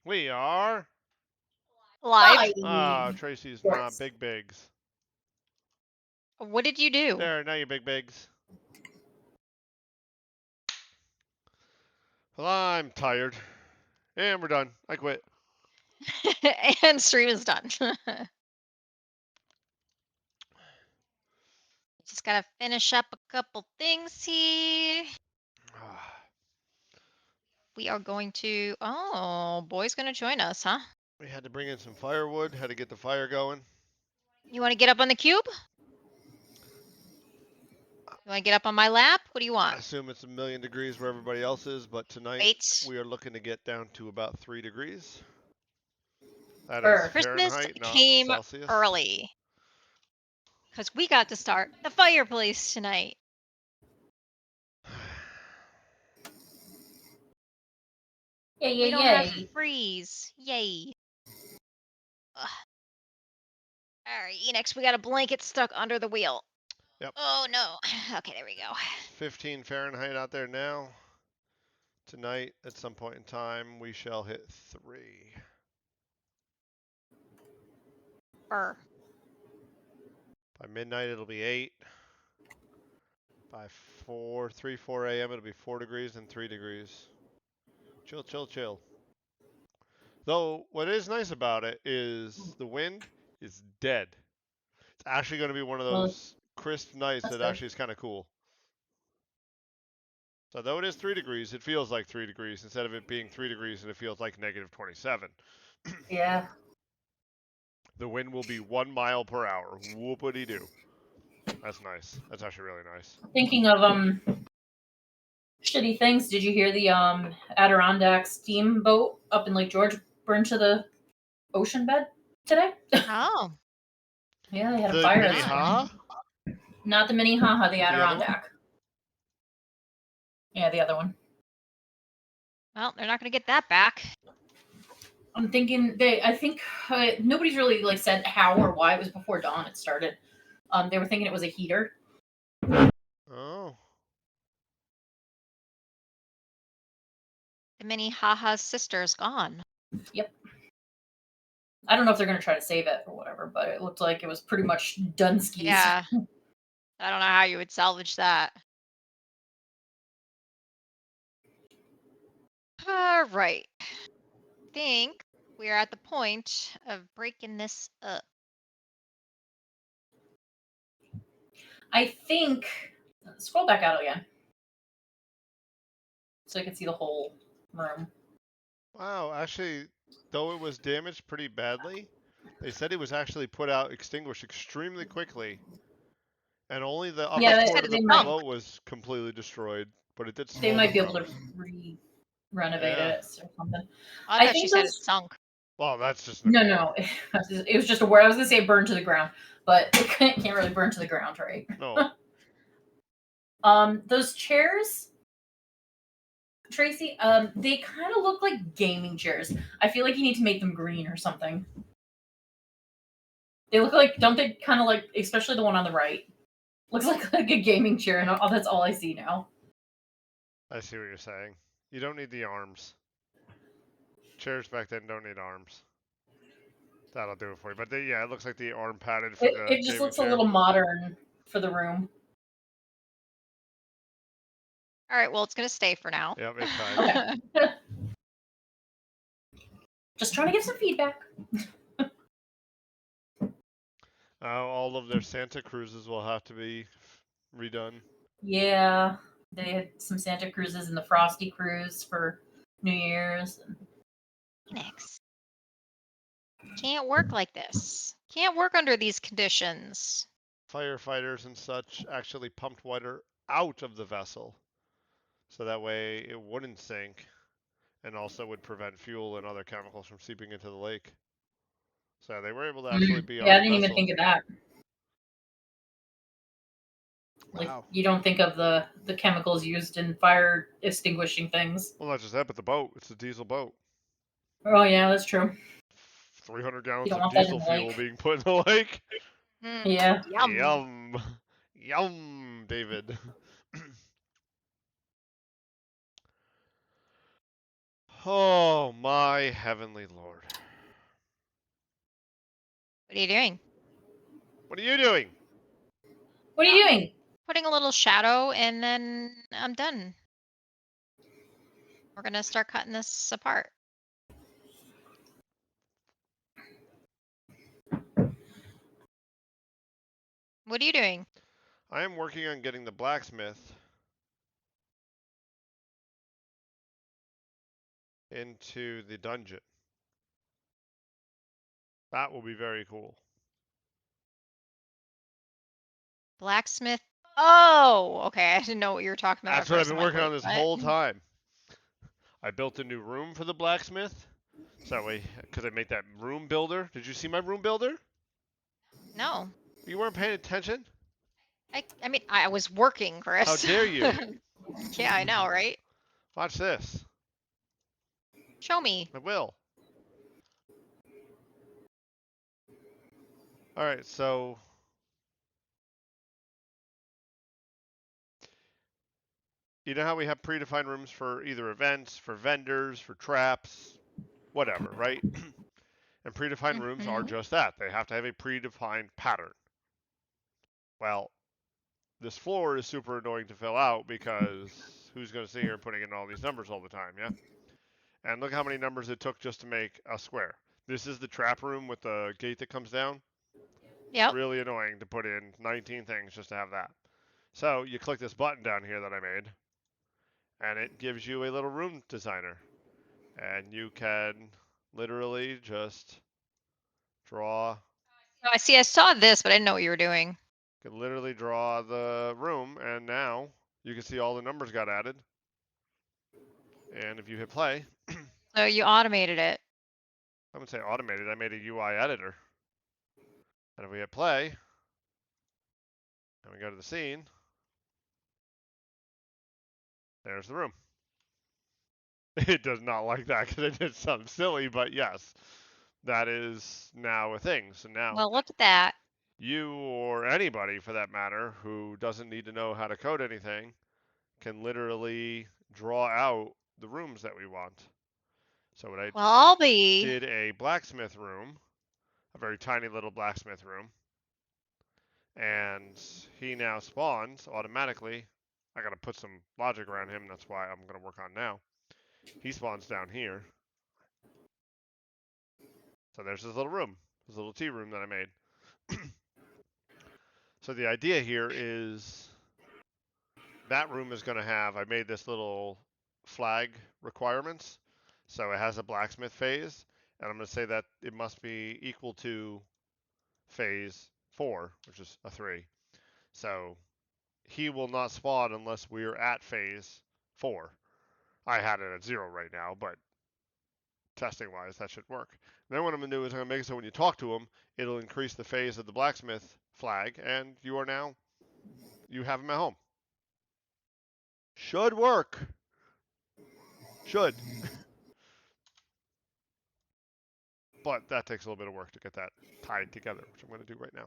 We are Live. Tracy's not Sports. big bigs. What did you do? There, now you big bigs. Well, I'm tired. And we're done. I quit. And stream is done. Just gotta finish up a couple things here. We are going to. Oh, boy's gonna join us, huh? We had to bring in some firewood, had to get the fire going. You want to get up on the cube? You want to get up on my lap? What do you I want? assume it's 1,000,000 degrees where everybody else is, but tonight Wait. we are looking to get down to about 3 degrees. That is Earth. Christmas Fahrenheit, not came Celsius. early because we got to start the fireplace tonight. Yay, We yay, don't have yay. to freeze. Yay. Ugh. All right, Enix, we got a blanket stuck under the wheel. Yep. Oh no. Okay, there we go. 15 Fahrenheit out there now. Tonight, at some point in time, we shall hit 3. Burr. By midnight, it'll be 8. By 4 a.m., it'll be 4 degrees and 3 degrees. Chill, chill, chill. Though, what is nice about it is the wind is dead. It's actually going to be one of Well, those crisp nights that's that good. actually is kind of cool. So though it is 3 degrees, it feels like 3 degrees instead of it being 3 degrees and it feels like negative 27. Yeah. The wind will be 1 mile per hour. Whoopity doo. That's nice. That's actually really nice. Thinking of shitty things, did you hear the Adirondack steamboat up in Lake George burned to the ocean bed today? Oh. Yeah, they had a The fire. Minnehaha? Not the Minnehaha, the The other one? Adirondack. Yeah, the other one. Well, they're not going to get that back. I'm thinking I think nobody's really like said how or why. It was before dawn. It started. They were thinking it was a heater. Oh. The Minnehaha's sister is gone. Yep. I don't know if they're gonna try to save it or whatever, but it looked like it was pretty much done skis. Yeah. I don't know how you would salvage that. All right. I think we are at the point of breaking this up. I think. Scroll back out again, so you can see the whole room. Wow, actually, though it was damaged pretty badly, they said it was actually put out, extinguished extremely quickly. And only the upper Yeah, part of the they might. boat was completely destroyed, but it did They smolder might be able from. to renovate Yeah. it or something. I thought think she said those- it sunk. Well, that's just No. It was just a word. I was gonna say burn to the ground, but it can't really burn to the ground, right? No. Those chairs, Tracy, they kind of look like gaming chairs. I feel like you need to make them green or something. They look like, don't they kind of like, especially the one on the right, looks like a gaming chair, and that's all I see now. I see what you're saying. You don't need the arms. Chairs back then don't need arms. That'll do it for you. But yeah, it looks like the arm padded for the It just gaming looks chair. a little modern for the room. All right, well, it's going to stay for now. Yep, it's fine. Okay. Just trying to give some feedback. All of their Santa Cruzes will have to be redone. Yeah, they had some Santa Cruzes and the Frosty Cruise for New Year's. Phoenix. Can't work like this. Can't work under these conditions. Firefighters and such actually pumped water out of the vessel, so that way it wouldn't sink, and also would prevent fuel and other chemicals from seeping into the lake. So they were able to actually be on Yeah, I the didn't even vessel. think of that. Like, Wow. you don't think of the chemicals used in fire extinguishing things. Well, not just that, but the boat. It's a diesel boat. Oh yeah, that's true. 300 You gallons don't of want that in diesel the fuel lake. being put in the lake. Yeah. Yum. Yum. Yum, David. Oh, my heavenly Lord. What are you doing? What are you doing? What are you doing? Putting a little shadow, and then I'm done. We're gonna start cutting this apart. What are you doing? I am working on getting the blacksmith into the dungeon. That will be very cool. Blacksmith. Oh, okay. I didn't know what you were talking about at That's what I've first. been I'm like, working wait, on this what? whole time. I built a new room for the blacksmith. So that way, because I made that room builder. Did you see my room builder? No. You weren't paying attention? I mean, I was working, How Chris. dare you? Yeah, I know, right? Watch this. Show me. I will. Alright, so you know how we have predefined rooms for either events, for vendors, for traps, whatever, right? And predefined rooms are Hmm. just that. They have to have a predefined pattern. Well, this floor is super annoying to fill out because who's going to sit here and putting in all these numbers all the time, yeah? And look how many numbers it took just to make a square. This is the trap room with the gate that comes down. Yep. Really annoying to put in 19 things just to have that. So you click this button down here that I made, and it gives you a little room designer. And you can literally just draw, Oh, I see. I saw this, but I didn't know what you were doing. can literally draw the room, and now you can see all the numbers got added. And if you hit play, So you automated it. I wouldn't say automated, I made a UI editor. And if we hit play, and we go to the scene, there's the room. It does not like that because it did something silly, but yes, that is now a thing. So now Well, look at that. you or anybody for that matter who doesn't need to know how to code anything can literally draw out the rooms that we want. So what I Well, I'll be. did a blacksmith room, a very tiny little blacksmith room, and he now spawns automatically. I gotta put some logic around him, that's why I'm gonna work on now. He spawns down here. So there's his little room, his little tea room that I made. So the idea here is that room is going to have, I made this little flag requirements. So it has a blacksmith phase, and I'm going to say that it must be equal to phase 4, which is a 3. So he will not spawn unless we're at phase 4. I had it at 0 right now, but testing wise, that should work. Then what I'm going to do is I'm going to make it so when you talk to him, it'll increase the phase of the blacksmith flag, and you have him at home. Should work. Should. But that takes a little bit of work to get that tied together, which I'm going to do right now.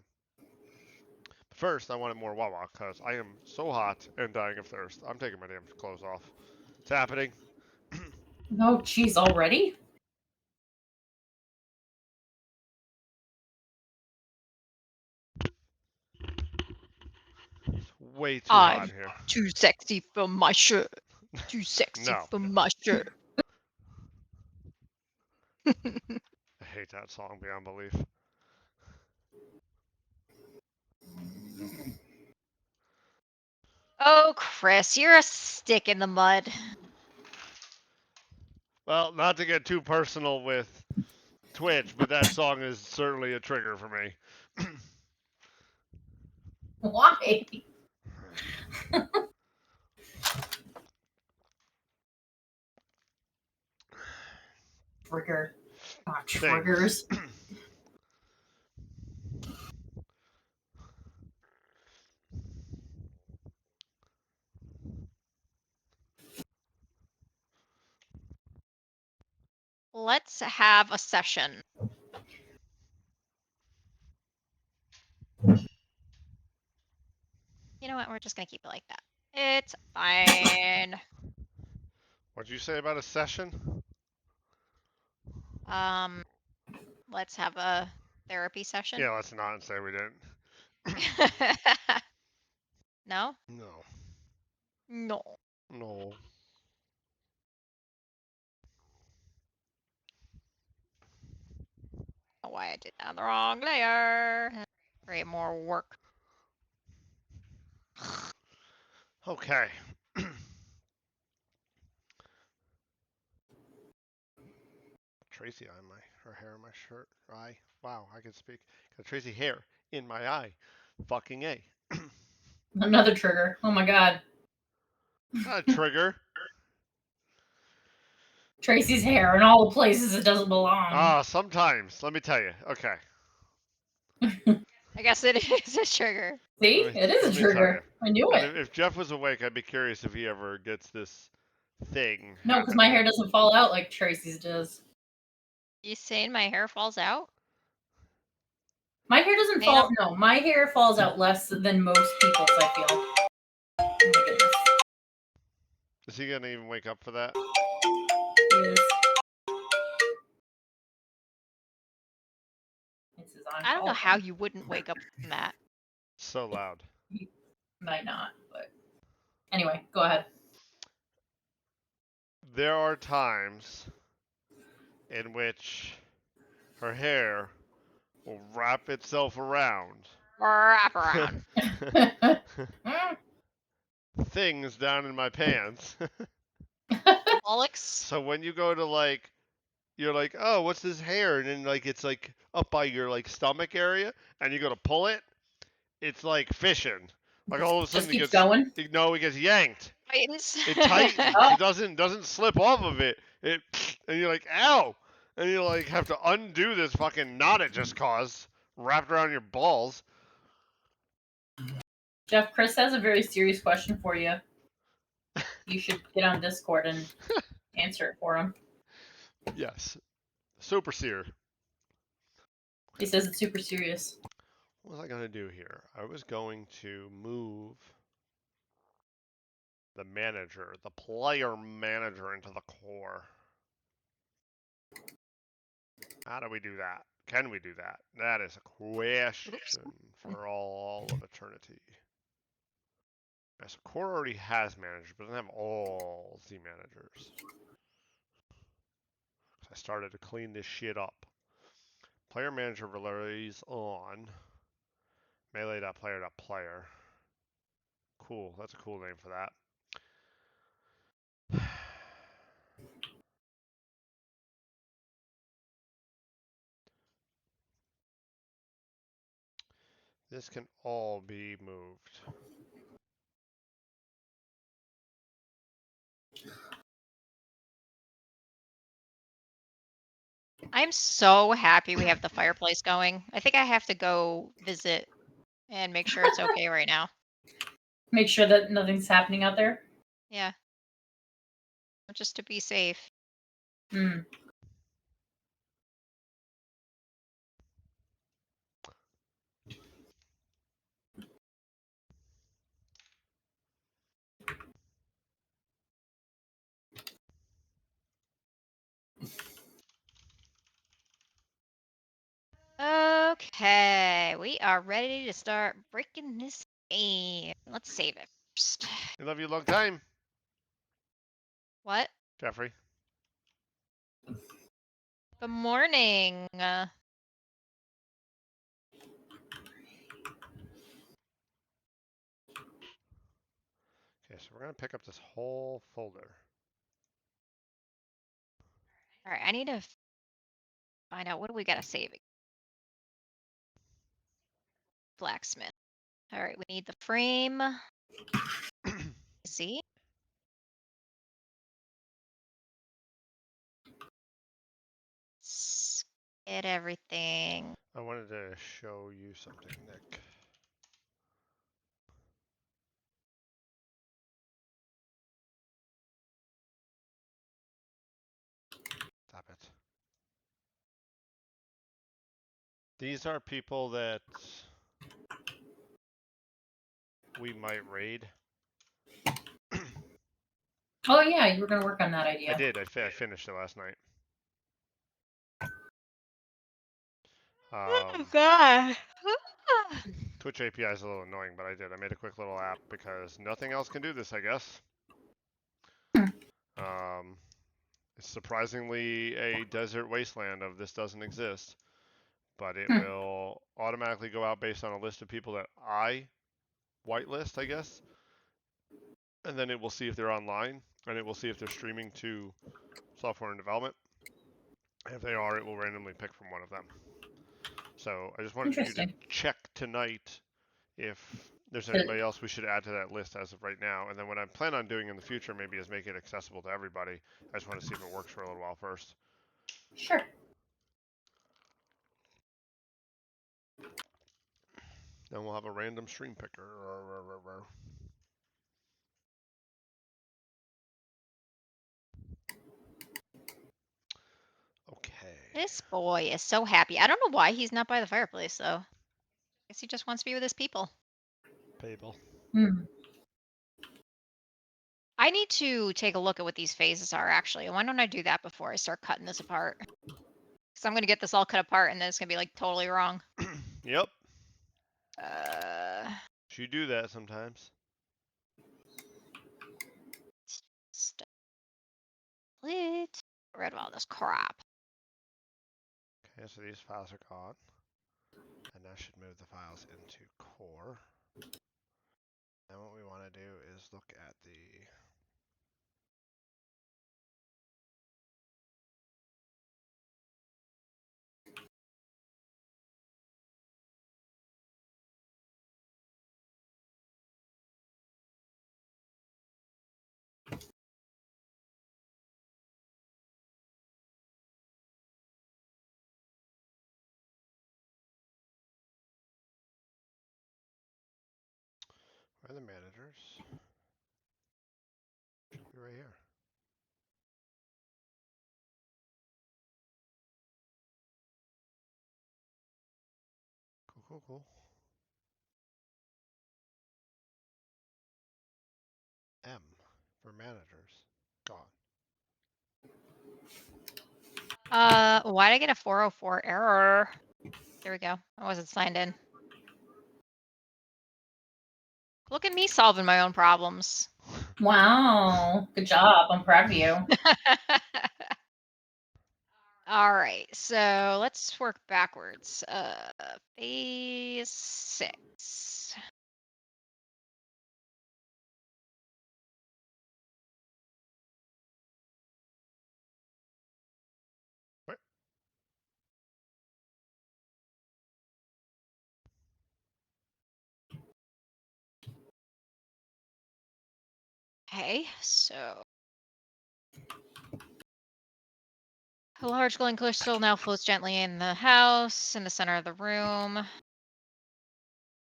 But first, I wanted more Wawa because I am so hot and dying of thirst. I'm taking my damn clothes off. It's happening. No, geez, already? It's way too hot I'm in here. too sexy for my shirt. Too sexy No. for my shirt. I hate that song beyond belief. Oh, Chris, you're a stick in the mud. Well, not to get too personal with Twitch, but that song is certainly a trigger for me. Why? Trigger. Ah, Things. triggers. Let's have a session. You know what? We're just gonna keep it like that. It's fine. What'd you say about a session? Let's have a therapy session. Yeah, let's not say we didn't. No? No. No. No. Why I did that on the wrong layer. Create more work. Okay. Tracy eye in her hair in my shirt. Eye. Wow, I can speak. Got Tracy hair in my eye. Fucking A. Another trigger. Oh my god. Not a trigger. Tracy's hair in all the places it doesn't belong. Ah, sometimes. Let me tell you. Okay. I guess it is a trigger. See? It is a let me tell trigger. I knew And it. if Jeff was awake, I'd be curious if he ever gets this thing. No, because my hair doesn't fall out like Tracy's does. You saying my hair falls out? My hair doesn't Ma'am? fall. No, my hair falls out less than most people's, I feel. Oh my goodness. Is he gonna even wake up for that? Yes. It's his I don't know how you wouldn't wake up from that. So loud. Might not, but anyway, go ahead. There are times in which her hair will wrap itself around Wrap around. things down in my pants. Bollocks. So when you go to like, you're like, oh, what's this hair? And then like it's like up by your like stomach area, and you go to pull it, it's like fishing. Like all of a sudden Just keeps going. it gets yanked. Tightens. It tightens. Oh. It doesn't slip off of it. And you're like, ow, and you like have to undo this fucking knot it just caused wrapped around your balls. Jeff, Chris has a very serious question for you. You should get on Discord and answer it for him. Yes, super seer. He says it's super serious. What was I gonna do here? I was going to move the manager, the player manager, into the core. How do we do that? Can we do that? That is a question for all of eternity. So core already has managers, but doesn't have all the managers. So I started to clean this shit up. Player manager relays on melee.player.player. Cool, that's a cool name for that. This can all be moved. I'm so happy we have the fireplace going. I think I have to go visit and make sure it's okay right now. Make sure that nothing's happening out there. Yeah. Just to be safe. Hmm. Okay, we are ready to start breaking this game. Let's save it first. I love you a long time, What? Jeffrey. Good morning. Okay, so we're gonna pick up this whole folder. All right, I need to find out what do we gotta save. Blacksmith. All right, we need the frame. See? Let's get everything. I wanted to show you something, Nick. Stop it. These are people that we might raid. Oh yeah, you were gonna work on that idea. I did. I finished it last night. God. Twitch API is a little annoying, but I did. I made a quick little app because nothing else can do this, I guess. It's surprisingly a desert wasteland of this doesn't exist, but it will automatically go out based on a list of people that I whitelist, I guess, and then it will see if they're online, and it will see if they're streaming to software and development. And if they are, it will randomly pick from one of them. So I just wanted you to check tonight if there's anybody else we should add to that list as of right now. And then what I plan on doing in the future maybe is make it accessible to everybody. I just want to see if it works for a little while first. Sure. Then we'll have a random stream picker. Okay. This boy is so happy. I don't know why he's not by the fireplace, though. Guess he just wants to be with his people. People. I need to take a look at what these phases are, actually. Why don't I do that before I start cutting this apart? Because I'm going to get this all cut apart, and then it's going to be, like, totally wrong. Yep. You do that sometimes. Get rid of all this crap. Okay, so these files are gone. And I should move the files into core. And what we want to do is look at the where are the managers? Should be right here. Cool. M for managers. Gone. Why did I get a 404 error? There we go. I wasn't signed in. Look at me solving my own problems. Wow. Good job. I'm proud of you. All right, so let's work backwards. Phase 6. What? Okay, so a large glowing crystal now floats gently in the house, in the center of the room.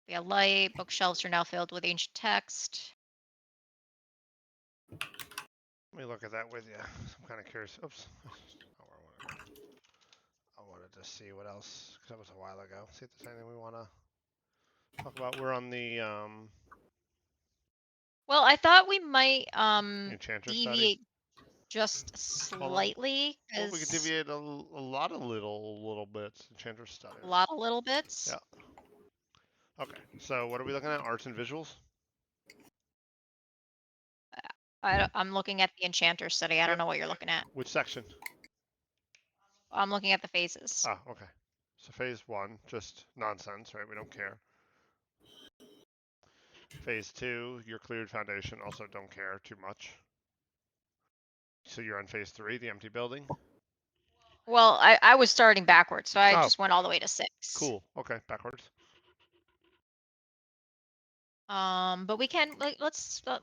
Be a light. Bookshelves are now filled with ancient text. Let me look at that with you. I'm kind of curious. Oops. Oh, where I want to go. I wanted to see what else, because that was a while ago. See if there's anything we want to talk about. We're on the Well, I thought we might Enchanter deviate study. just slightly. Well, we could deviate a lot of little bits. Enchanter study. A lot of little bits. Yeah. Okay. So what are we looking at? Arts and visuals. I'm looking at the Enchanter study. I don't know what you're looking at. Which section? I'm looking at the phases. Ah, okay. So phase 1, just nonsense, right? We don't care. Phase 2, your cleared foundation, also don't care too much. So you're on phase 3, the empty building? Well, I was starting backwards, so I just went all the way to 6. Cool. Okay, backwards. But we can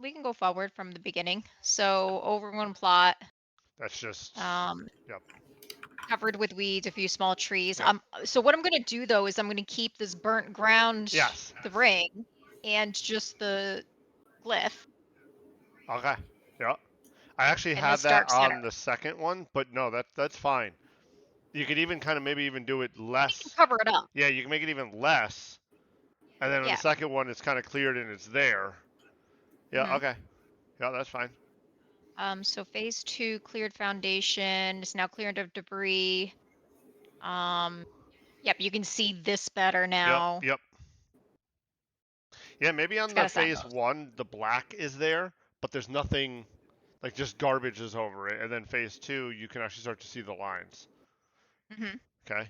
we can go forward from the beginning. So over one plot. That's just yep. Covered with weeds, a few small trees. Yep. So what I'm gonna do though is I'm gonna keep this burnt ground, yes, the ring, and just the glyph. Okay. Yeah. I actually and had this that dark on center. the second one, but no, that's fine. You could even kind of maybe even do it less. You can cover it up. Yeah, you can make it even less. And then on the second one, it's kind of cleared and it's there. Yeah, okay. Yeah, that's fine. So phase 2 cleared foundation. It's now cleared of debris. Yep, you can see this better Yep, now. yep. Yeah, maybe It's on got the a phase signpost. 1, the black is there, but there's nothing, like just garbage is over it. And then phase 2, you can actually start to see the lines. Mm-hmm. Okay?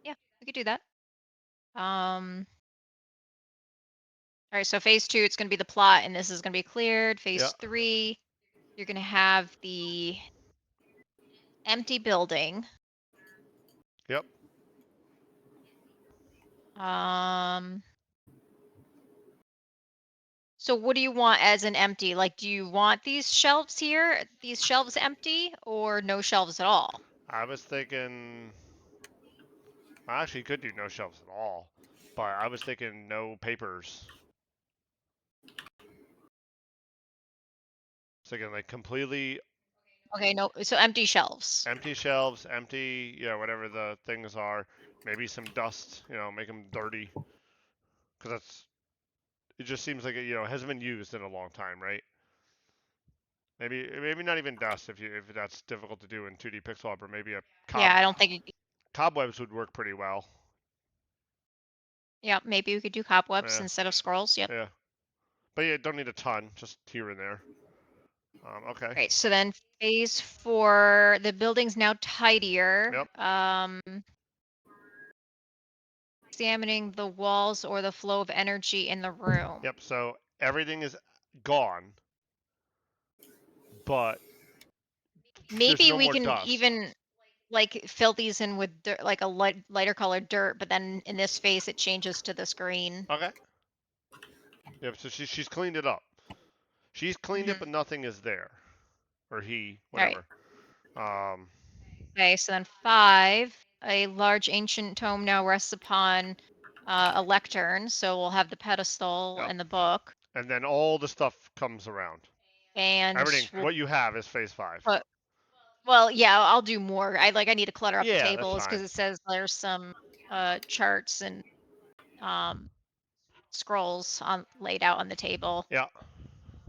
Yeah, we could do that. All right, so phase 2, it's going to be the plot, and this is going to be cleared. Yeah, Phase 3, you're going to have the empty building. yep. Um, so what do you want as an empty? Like, do you want these shelves here, these shelves empty, or no shelves at all? I was thinking, I actually could do no shelves at all, but I was thinking no papers. Thinking like completely Okay, no, so empty shelves. empty shelves, empty, whatever the things are. Maybe some dust, make them dirty, because it just seems like it hasn't been used in a long time, right? Maybe not even dust if that's difficult to do in 2D pixel art, but maybe a Yeah, I don't think. cobwebs would work pretty well. Yeah, maybe we could do cobwebs Yeah, instead of scrolls. Yep. yeah. But yeah, don't need a ton, just here and there. Okay. Great. So then phase 4, the building's now tidier. Yep. Examining the walls or the flow of energy in the room. Yep. So everything is gone, but there's Maybe no we more can dust. even like fill these in with dirt, like a lighter colored dirt, but then in this phase it changes to this green. Okay. Yep. So she's cleaned it up. She's cleaned it, Hmm. but nothing is there, or he, All right. whatever. Um. Okay. So then 5, a large ancient tome now rests upon a lectern. So we'll have the pedestal Yep. and the book, And then all the stuff comes around. and Everything. we'll What you have is phase 5. put. Well, yeah, I'll do more. I need to clutter up the Yeah, that's tables because fine. it says there's some charts and um scrolls on laid out on the table. Yeah.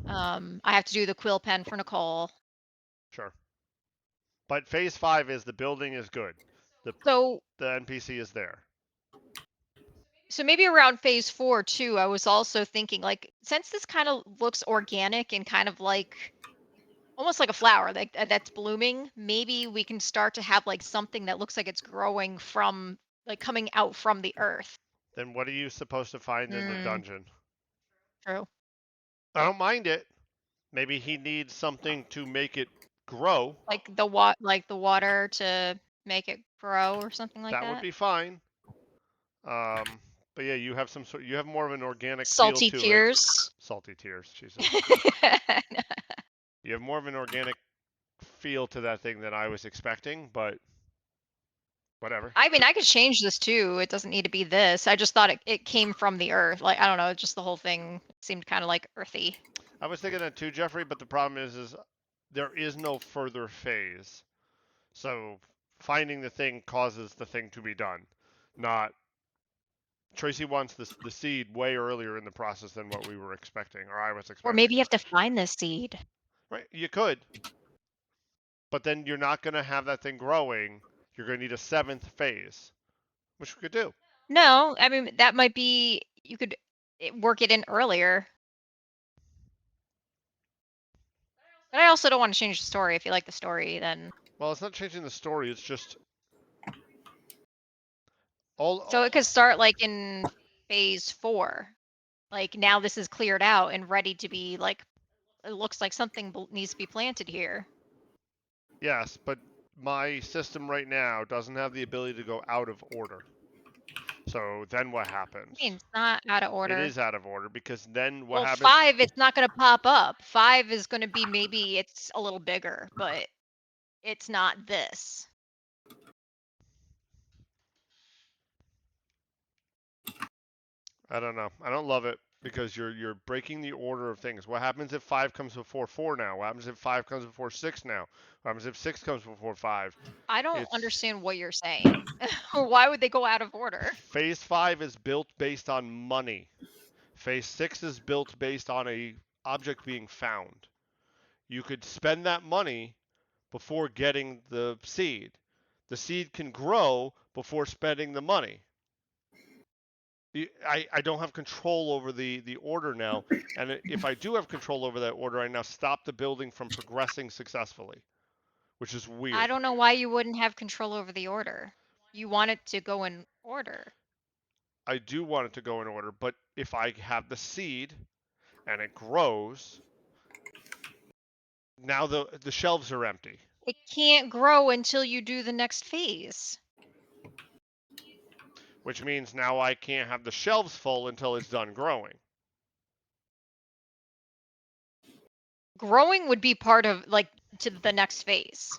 I have to do the quill pen for Nicole. Sure. But phase 5 is the building is good. The So the NPC is there. so maybe around phase 4 too, I was also thinking like since this kind of looks organic and kind of like almost like a flower like that's blooming, maybe we can start to have like something that looks like it's growing from like coming out from the earth. Then what are you supposed to find in the Mm, dungeon? true. I don't mind it. Maybe he needs something to make it grow. Like the water to make it grow or something like That would that. be fine. But yeah, you have more of an organic feel Salty to it. tears. Salty tears, Jesus. You have more of an organic feel to that thing than I was expecting, but whatever. I mean, I could change this too. It doesn't need to be this. I just thought it came from the earth. Like, I don't know, just the whole thing seemed kind of like earthy. I was thinking that too, Jeffrey, but the problem is there is no further phase. So finding the thing causes the thing to be done. Not Tracy wants the seed way earlier in the process than what we were expecting, or I was Or expecting. maybe you have to find the seed. Right? You could, but then you're not going to have that thing growing. You're going to need a 7th phase, which we could do. No, I mean, that might be, you could work it in earlier. But I also don't want to change the story. If you like the story, then. Well, it's not changing the story. It's just So it all. could start like in phase 4. Like now this is cleared out and ready to be like, it looks like something needs to be planted here. Yes, but my system right now doesn't have the ability to go out of order. So then what I happens? mean, it's not out of It order. is out of order because then what Well, happens? 5, it's not going to pop up. 5 is going to be maybe it's a little bigger, but it's not this. I don't know. I don't love it because you're breaking the order of things. What happens if 5 comes before 4 now? What happens if 5 comes before 6 now? What happens if 6 comes before 5? I don't It's understand what you're saying. Why would they go out of order? phase 5 is built based on money. Phase 6 is built based on a object being found. You could spend that money before getting the seed. The seed can grow before spending the money. I don't have control over the order now, and if I do have control over that order, I now stop the building from progressing successfully, which is I weird. don't know why you wouldn't have control over the order. You want it to go in order. I do want it to go in order, but if I have the seed and it grows, now the shelves are empty. It can't grow until you do the next phase. Which means now I can't have the shelves full until it's done growing. Growing would be part of like to the next phase.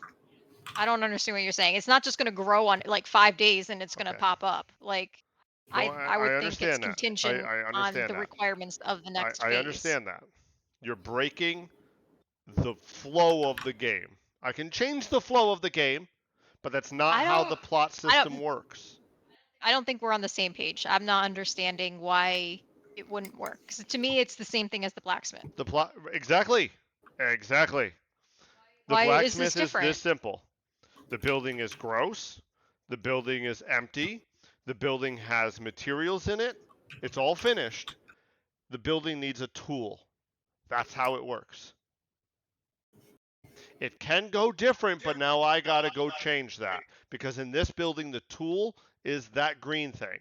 I don't understand what you're saying. It's not just going to grow on like 5 days and it's going to Okay. pop up. Like No, I would I think it's understand that. contingent I on understand the that. requirements of the next I phase. understand that. You're breaking the flow of the game. I can change the flow of the game, but that's not how the plot system works. I don't think we're on the same page. I'm not understanding why it wouldn't work. 'Cause to me, it's the same thing as the blacksmith. The plot exactly. Exactly. The Why is this blacksmith is different? this simple. The building is gross. The building is empty. The building has materials in it. It's all finished. The building needs a tool. That's how it works. It can go different, but now I gotta go change that. Because in this building, the tool is that green thing.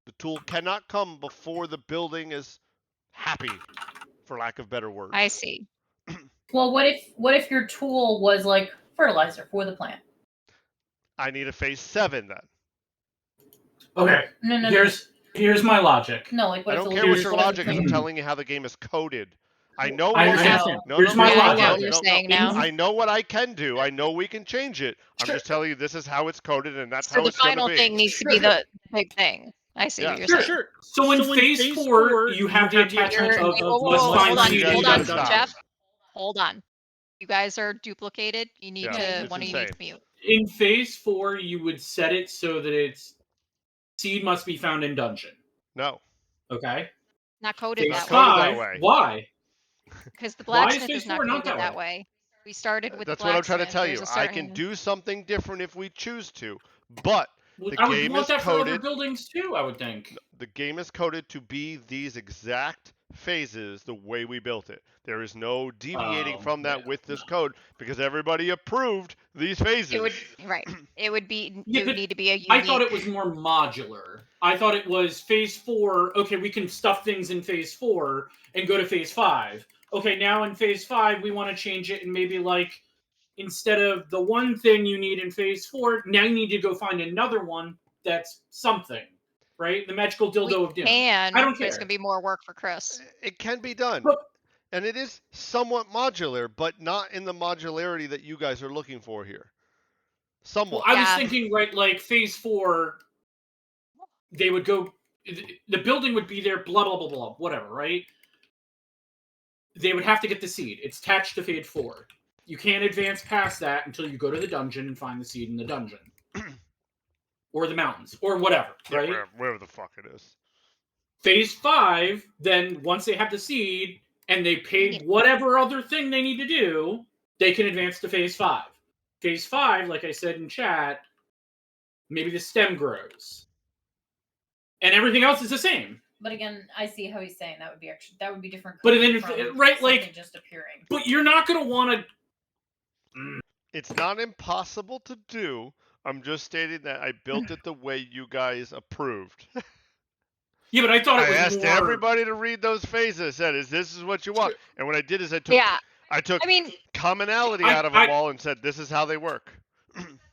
The tool cannot come before the building is happy, for lack of better words. I see. Well, what if your tool was like fertilizer for the plant? I need a phase 7 then. Okay. No. Here's my logic. No, like what I if don't it care was what your what if logic is. the I'm plant- telling you how the game is coded. I know I what understand. No, Here's no, my no, Yeah, I no, logic. get no, what you're no, saying no. now. I know what I can do. I know we can change it. I'm Sure. just telling you this is how it's coded and that's So how the it's going to final be. thing needs to be the big thing. I see what Yes. you're Sure, saying. sure. So in phase 4, you have the attachment You're, of whoa, whoa, must whoa, find hold on, You seed guys in gotta the stop. Jeff. Hold on. You guys are duplicated. You need Yeah, to it's one of you needs insane. to mute. In phase 4, you would set it so that it's seed must be found in dungeon. No, Okay. Not coded Phase not that way. coded that 5, way. why? Because the Why is blacksmith phase is not 4 not coded that that way? way. We started with the That's what I'm trying blacksmith. to tell There's you. a I certain can do something different if we choose to, but the I would game want is that for other coded. buildings too, I would think. The game is coded to be these exact phases the way we built it. There is no deviating from that with this code because everybody approved these phases. it would right. It would be Yeah, it would but need to be a unique. I thought it was more modular. I thought it was phase 4, okay, we can stuff things in phase 4 and go to phase 5. Okay, now in phase 5, we want to change it and maybe like instead of the one thing you need in phase 4, now you need to go find another one that's something, right? The magical dildo of doom. And I don't there's care. gonna be more work for Chris. It can be done. But And it is somewhat modular, but not in the modularity that you guys are looking for here. Somewhat. well, I was Yeah. thinking, right, like phase 4, they would go, the building would be there, blah, blah, blah, blah, whatever, right? They would have to get the seed. It's attached to phase 4. You can't advance past that until you go to the dungeon and find the seed in the dungeon. Or the mountains, or whatever, right? Yeah, wherever the fuck it is. Phase 5, then once they have the seed and they paid whatever other thing they need to do, they can advance to phase 5. Phase 5, like I said in chat, maybe the stem grows. And everything else is the same. But again, I see how he's saying that would be different. But then from right, something like just appearing. But you're not going to want to. It's not impossible to do. I'm just stating that I built it the way you guys approved. Yeah, but I thought it I was asked more. everybody to read those phases. I said, "This is what you want?" And what I did is I took I mean, commonality out of them all and said, "This is how they work."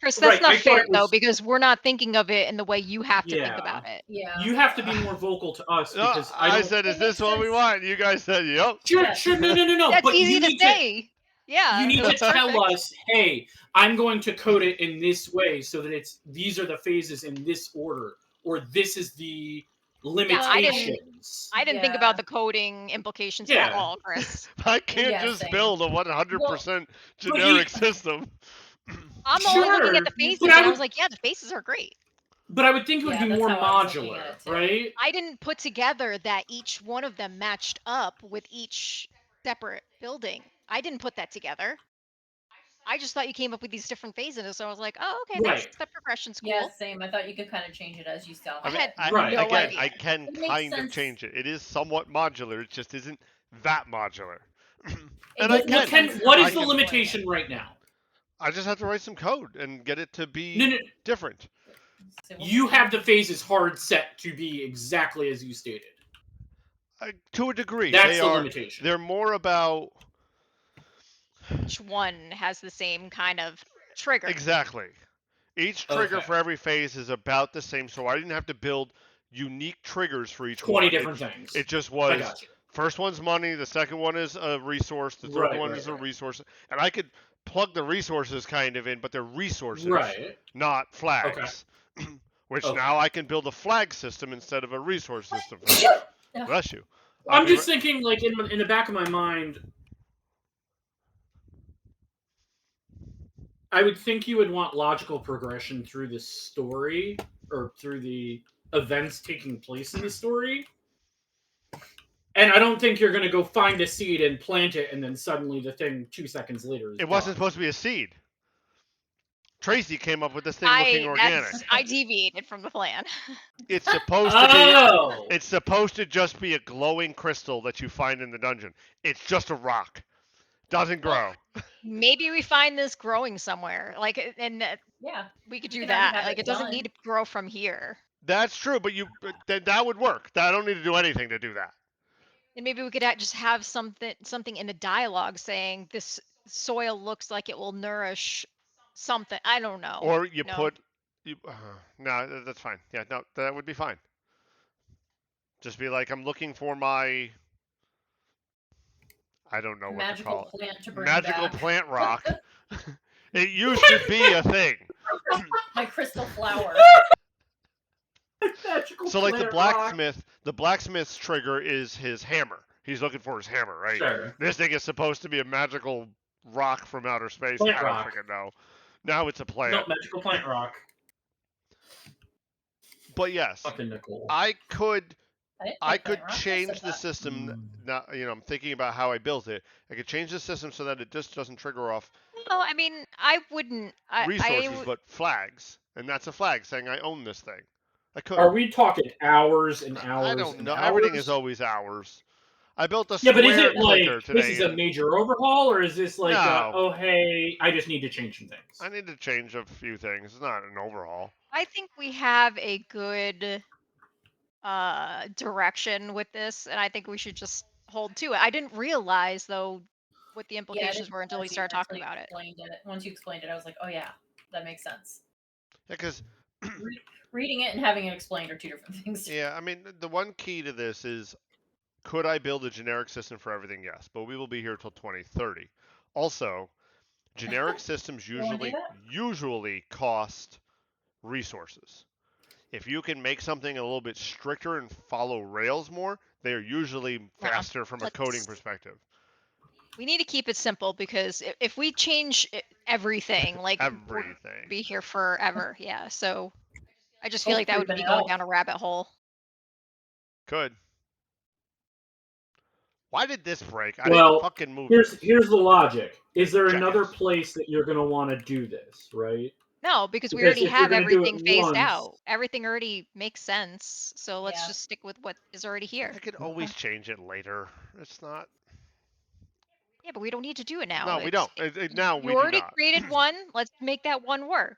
Chris, that's Right, not I thought fair it was- though, because we're not thinking of it in the way you have to think Yeah. about it. Yeah. You have to be more vocal to us No, because I said, "Is It this makes what we sense. want?" You guys said, "Yep." Sure, no. That's But easy you to need say. Yeah. You need to that's tell perfect. us, hey, I'm going to code it in this way so that these are the phases in this order, or this is the limitations. I didn't think about the coding implications at all, Chris. I can't Yeah, just same. build a 100% Well, generic system. I'm only looking at the Sure, faces, but and I was like, yeah, the faces are great. But I would think it would Yeah, be that's more how I was looking modular, at it, too. right? I didn't put together that each one of them matched up with each separate building. I didn't put that together. I just thought you came up with these different phases, so I was like, oh, okay, Right. that progression's cool. Yeah, same. I thought you could kind of change it as you saw. I mean, had Right. no again, idea. I can It makes kind of sense. change it. It is somewhat modular. It just isn't that modular. It And I does make can. sense What how is the you're doing it. limitation right now? I just have to write some code and get it to No, be no, different. Civil you War. have the phases hard set to be exactly as you stated. To a degree, That's they the are. limitation. They're more about Each one has the same kind of trigger. exactly. Each trigger Okay. for every phase is about the same, so I didn't have to build unique triggers for each 20 one. different things. It just I was got you. first one's money, the second one is a resource, the third Right, one right, is a right. resource, and I could plug the resources kind of in, but they're resources, Right. not flags. Which Okay. now I can build a flag system instead of a resource system. Bless you. I'm just thinking, like, in the back of my mind, I would think you would want logical progression through the story, or through the events taking place in the story. And I don't think you're going to go find a seed and plant it, and then suddenly the thing 2 seconds later is It wasn't done. supposed to be a seed. Tracy came up with this thing looking organic. I deviated from the plan. It's supposed to be. Oh! It's supposed to just be a glowing crystal that you find in the dungeon. It's just a rock. Doesn't grow. Maybe we find this growing somewhere, like, and Yeah. we could You do can already that. have Like, it it doesn't done. need to grow from here. That's true, but that would work. I don't need to do anything to do that. And maybe we could just have something in the dialogue saying this soil looks like it will nourish something. I don't know. Or you No. put. No, that's fine. Yeah, no, that would be fine. Just be like, I'm looking for my. I don't know what to Magical call it. plant to bring Magical back. plant rock. It used to be a thing. My crystal flower. Magical So like the plant rock. blacksmith's trigger is his hammer. He's looking for his hammer, right? Sure. This thing is supposed to be a magical rock from outer space. Plant I don't rock. freaking know. Now it's a No, plant. magical plant rock. But yes, Fucking Nicole. I could I could change the system. Now, I'm thinking about how I built it. I could change the system so that it just doesn't trigger off Well, I mean, I wouldn't. resources, but flags, and that's a flag saying I own this thing. I could. Are we talking hours and hours I don't and know. hours? Everything is always ours. I built a Yeah, square but is it clicker like today. this is a major overhaul, or is this like, No. oh hey, I just need to change some things? I need to change a few things. It's not an overhaul. I think we have a good direction with this, and I think we should just hold to it. I didn't realize though what the implications were until we started talking about it. Once you explained it, I was like, oh yeah, that makes sense. Yeah, because Reading it and having it explained are two different things. yeah, I mean the one key to this is, could I build a generic system for everything? Yes, but we will be here till 2030. Also, generic systems You wanna do usually cost resources. If you can make something a little bit stricter and follow Rails more, they are usually faster from a coding perspective. We need to keep it simple because if we change everything, like we'll Everything. be here forever. Yeah. So I just feel Oh, like that would be creeping going elf. down a rabbit hole. Could. Why did this break? I Well, didn't fucking move Here's this. here's the logic. Is there another Jackass. place that you're gonna want to do this, right? No, because we Because already if you're have gonna do it everything phased once- out. Everything already makes sense. So let's Yeah. just stick with what is already here. I could always change it later. It's not. Yeah, but we don't need to do it now. No, we don't. Now we You do already not. created one. Let's make that one work.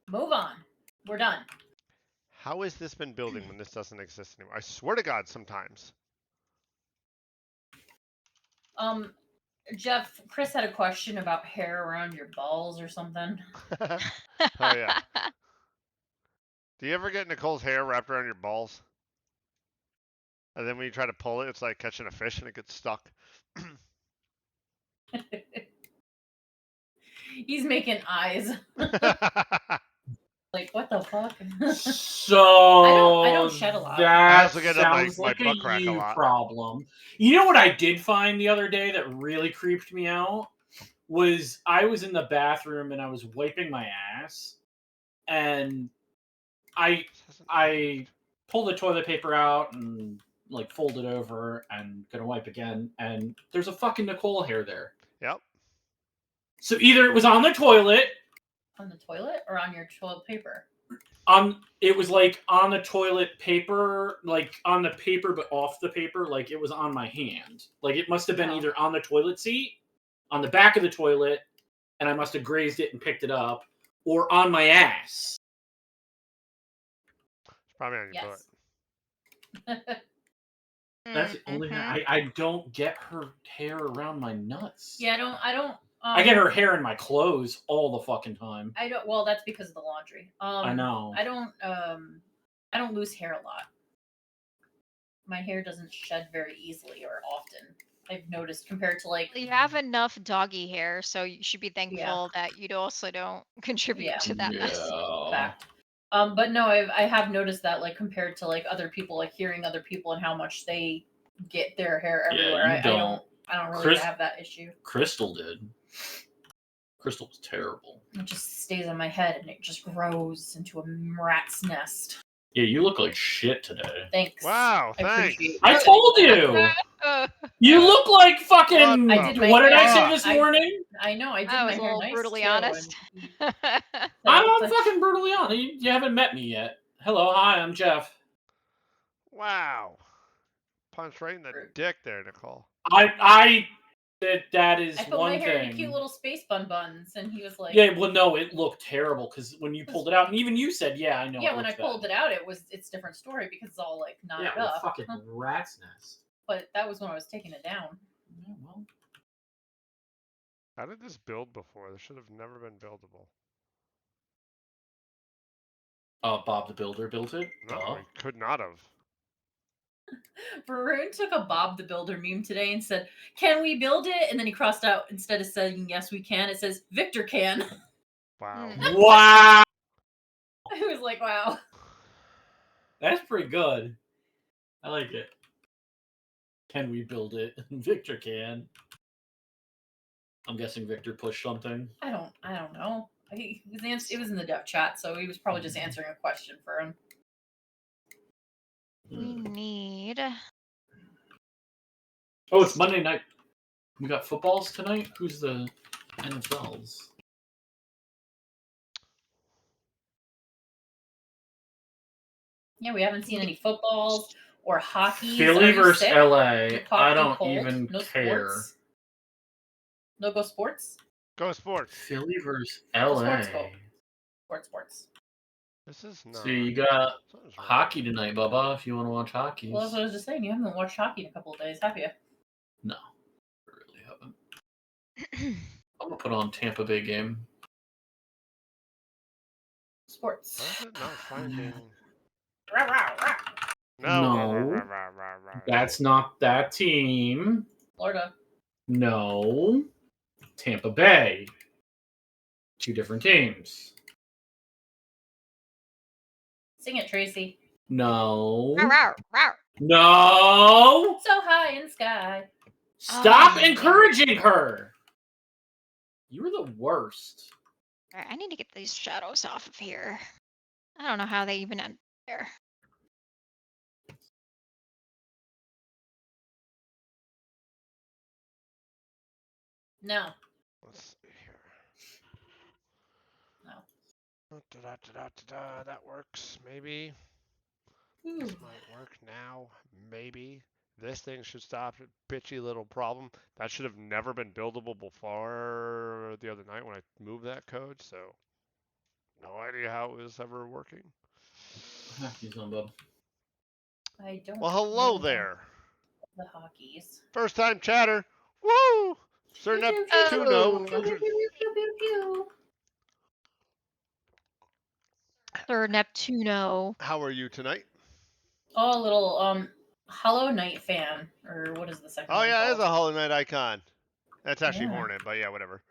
Move on. We're done. How has this been building when this doesn't exist anymore? I swear to God, sometimes. Jeff, Chris had a question about hair around your balls or something. Oh yeah. Do you ever get Nicole's hair wrapped around your balls? And then when you try to pull it, it's like catching a fish and it gets stuck. He's making eyes. Like, what the fuck? So I don't shed a lot. I That also get up sounds my like butt a crack a you lot. problem. You know what I did find the other day that really creeped me out was I was in the bathroom and I was wiping my ass, and I pulled the toilet paper out and like fold it over and gonna wipe again, and there's a fucking Nicole hair there. Yep. So either it was on the toilet, On the toilet or on your toilet paper? it was like on the toilet paper, like on the paper but off the paper, like it was on my hand. Like it must have been Oh. either on the toilet seat, on the back of the toilet, and I must have grazed it and picked it up, or on my ass. It's probably on your butt. That's the only thing. I don't get her hair around my nuts. Yeah, I don't. I get her hair in my clothes all the fucking time. I don't. Well, that's because of the laundry. I know. I don't lose hair a lot. My hair doesn't shed very easily or often. I've noticed compared to like. You have enough doggy hair, so you should be thankful that you also don't contribute Yeah. to that mess. Fact. But no, I have noticed that like compared to like other people, like hearing other people and how much they get their hair everywhere. Yeah, I don't really have that issue. Crystal did. Crystal was terrible. It just stays on my head and it just grows into a rat's nest. Yeah, you look like shit today. Thanks. Wow, I thanks. appreciate I it. told you. You look like fucking. I did my What did I hair. say this morning? I know. I did I my was a hair little nice brutally too, honest. and- I'm fucking brutally honest. You haven't met me yet. Hello, hi, I'm Jeff. Wow. Punch right in the dick there, Nicole. That is I put one my hair thing. in cute little space buns, and he was like, Yeah, well, no, it looked terrible because when you pulled it out, and even you said, "Yeah, I know." "Yeah." When I pulled it out, it's a different story because it's all like knotted yeah, up. fucking rat's nest. But that was when I was taking it down. Yeah, well, How did this build before? This should have never been buildable. Bob the Builder built it. No, Duh. we could not have. Varun took a Bob the Builder meme today and said, "Can we build it?" And then he crossed out, instead of saying "Yes, we can," it says "Victor can." Wow. Wow, I was like, "Wow." that's pretty good. I like it. Can we build it? Victor can. I'm guessing Victor pushed something. I don't know. It was in the dev chat, so he was probably just answering a question for him. We need. Oh, it's Monday night. We got footballs tonight. Who's the NFLs? Yeah, we haven't seen any footballs or hockey. Philly versus LA. I don't Cold. even No care. Sports. No go sports. Go sports. Philly versus Go LA. sports, go. Sports. This is not. So you got something's wrong. hockey tonight, Bubba, if you want to watch hockey. Well, that's what I was just saying. You haven't watched hockey in a couple of days, have you? No, I really haven't. I'm going to put on Tampa Bay game. Sports. Why is it not finding? Rah, rah, rah. No. That's not that team. Florida. No. Tampa Bay. Two different teams. Sing it, Tracy. No. Rawr, rawr, rawr. No. So high in the sky. Stop Oh. encouraging her. You're the worst. Alright, I need to get these shadows off of here. I don't know how they even end there. No. Let's see here. No. That works, maybe. This might work now, maybe. This thing should stop it. Bitchy little problem. That should have never been buildable before the other night when I moved that code, so no idea how it was ever working. Hockey's on, bub. I don't. Well, hello know there. The hockeys. First time chatter. Woo! Sir Neptuno. Pew, pew, pew, pew, pew. Sir Neptuno. How are you tonight? Oh, a little Hollow Knight fan, or what is the second Oh one yeah, called? it's a Hollow Knight icon. That's actually Yeah. Hornet, but yeah, whatever.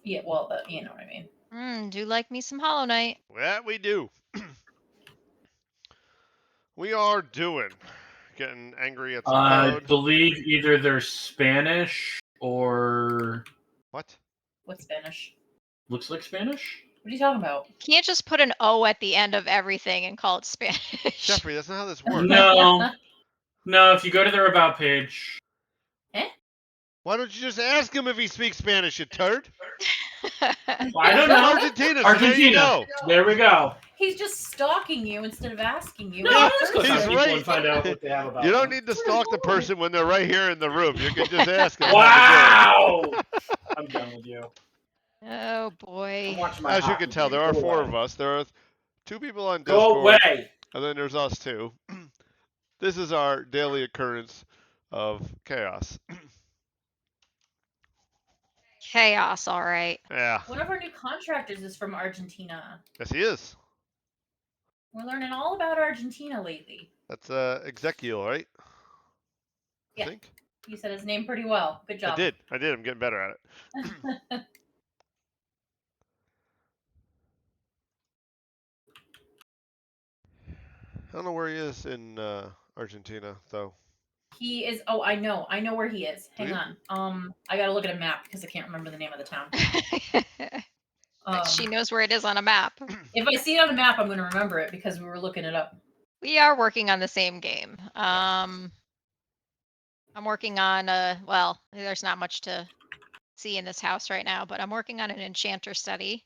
Yeah, well, you know what I mean. Do like me some Hollow Knight. Yeah, we do. We are doing. Getting angry at some I code. believe either they're Spanish or What? What's Spanish? looks like Spanish. What are you talking about? Can't just put an O at the end of everything and call it Spanish. Jeffrey, that's not how this works. No. No, if you go to their about page. Eh? Why don't you just ask him if he speaks Spanish, you turd? I don't know. Argentina. So there you Argentina. go. There we go. He's just stalking you instead of asking you. No, Yeah, let's go he's talk to people right. and find out what they have about You don't them. need to stalk the person when they're right here in the room. You can just ask them. Wow! I'm done with you. Oh I'm boy. watching my As you hockey can tell, game. there are Go 4 away. of us. There are 2 people on Go Discord, away. and then there's us 2. This is our daily occurrence of chaos. Chaos, all right. Yeah. One of our new contractors is from Argentina. Yes, he is. We're learning all about Argentina lately. That's Ezekiel, right? Yeah. I think. You said his name pretty well. Good job. I did. I'm getting better at it. I don't know where he is in Argentina, though. He is. Oh, I know. I know where he is. Do Hang you? on. I gotta look at a map because I can't remember the name of the town. She knows where it is on a map. If I see it on a map, I'm gonna remember it because we were looking it up. We are working on the same game. I'm working on well, there's not much to see in this house right now, but I'm working on an enchanter study.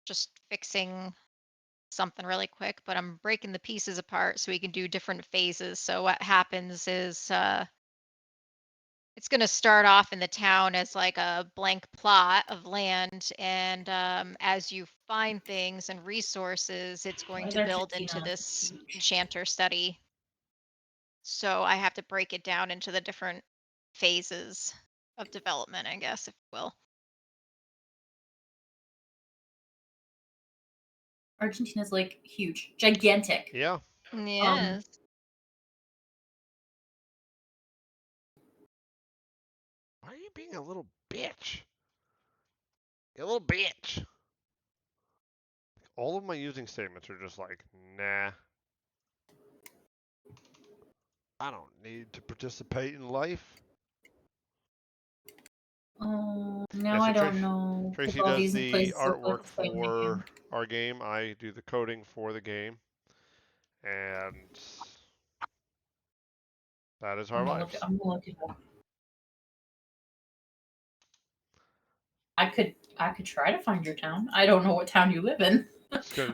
Just fixing something really quick, but I'm breaking the pieces apart so we can do different phases. So what happens is it's going to start off in the town as like a blank plot of land, and as you find things and resources, it's going Where's to build into Argentina? this enchanter study. So I have to break it down into the different phases of development, I guess, if you will. Argentina's like huge, gigantic. Yeah. Yes. Why are you being a little bitch? You little bitch. All of my using statements are just like, nah. I don't need to participate in life. Now Yeah, so I don't know. Tracy All does these the places look artwork like the same for name. our game. I do the coding for the game. And that is our lives. I'm gonna look it up. I could try to find your town. I don't know what town you live in.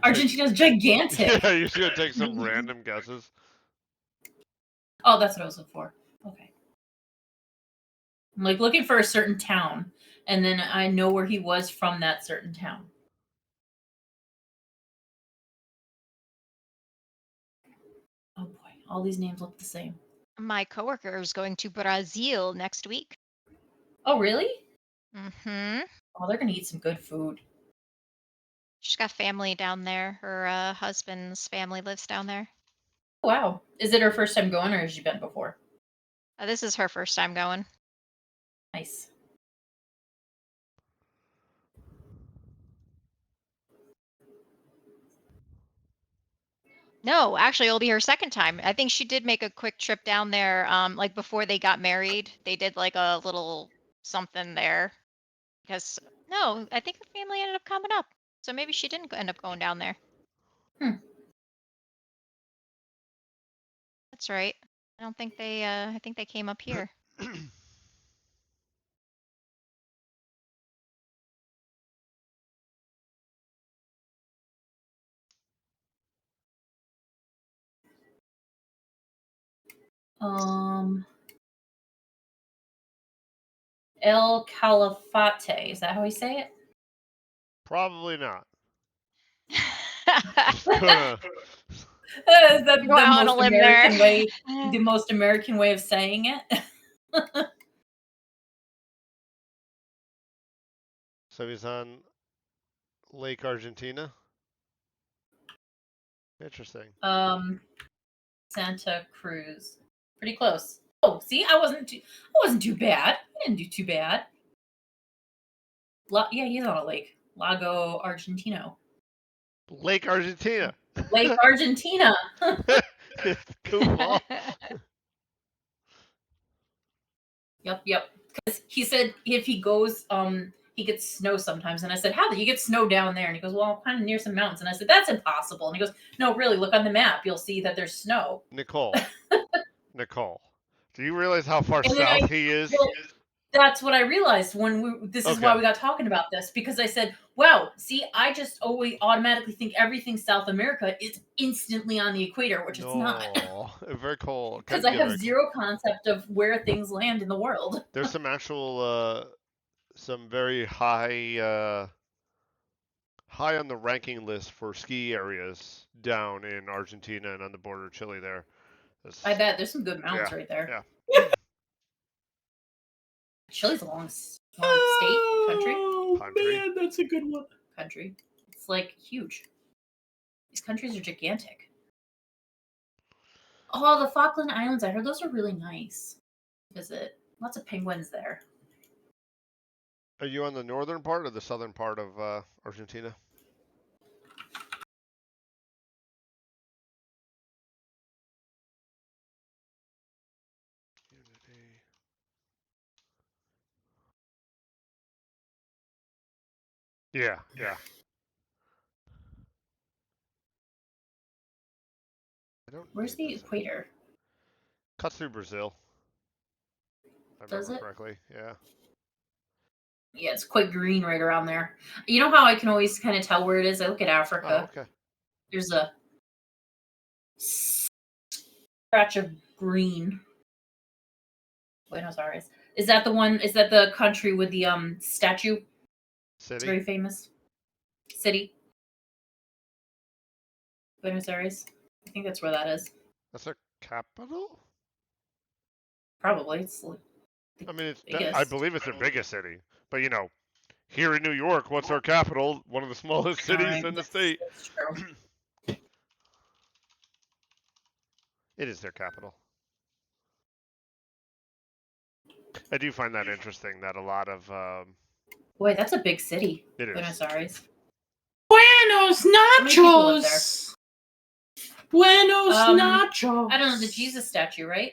Argentina's gigantic. Yeah, you're just gonna take some random guesses. Oh, that's what I was looking for. Okay. I'm like looking for a certain town, and then I know where he was from that certain town. Oh boy, all these names look the same. My coworker is going to Brazil next week. Oh, really? Mm-hmm. Oh, they're gonna eat some good food. She's got family down there. Her husband's family lives down there. Wow. Is it her first time going, or has she been before? This is her first time going. Nice. No, actually, it'll be her second time. I think she did make a quick trip down there. Like before they got married, they did like a little something there. Because no, I think the family ended up coming up, so maybe she didn't end up going down there. That's right. I don't think they. I think they came up here. El Calafate. Is that how we say it? Probably not. Is that the Go out on a most limb American there. way? The most American way of saying it? So he's on Lake Argentina. Interesting. Santa Cruz. Pretty close. Oh, see, I wasn't too bad. I didn't do too bad. Yeah, he's on a lake. Lago Argentino. Lake Argentina. Lake Argentina. Cool. Yep. Because he said if he goes, he gets snow sometimes. And I said, how do you get snow down there? And he goes, well, I'm kind of near some mountains. And I said, that's impossible. And he goes, no, really, look on the map. You'll see that there's snow. Nicole. Do you realize how far And then south he is? Well, that's what I realized when this is why Okay. we got talking about this, because I said, wow, see, I just always automatically think everything South America is instantly on the equator, which it's not. No, very cold. Because Can I get have very cold. zero concept of where things land in the world. There's some actual, some very high on the ranking list for ski areas down in Argentina and on the border of Chile there. I bet there's some good mountains right there. Yeah. Chile's a long state, country. Oh Country. man, that's a good one. Country. It's like huge. These countries are gigantic. Oh, the Falkland Islands. I heard those are really nice to visit. Lots of penguins there. Are you on the northern part or the southern part of Argentina? Unity. Yeah, yeah. I don't Where's need the this equator? Cuts through Brazil. If I Does remember it? correctly. Yeah. Yeah, it's quite green right around there. You know how I can always kind of tell where it is? I look at Africa. Oh, okay. There's a stretch of green. Buenos Aires. Is that the one? Is that the country with the statue? It's City. very famous. City. Buenos Aires. I think that's where that is. That's their capital? Probably. It's like the I mean, I biggest. believe it's their biggest city. But you know, here in New York, what's our capital? One of the smallest cities Alright, in the that's- state. That's true. It is their capital. I do find that interesting that a lot of Boy, that's a big city. it is. Buenos Aires. Buenos many people live nachos. Buenos nachos. I don't know, the Jesus statue, right?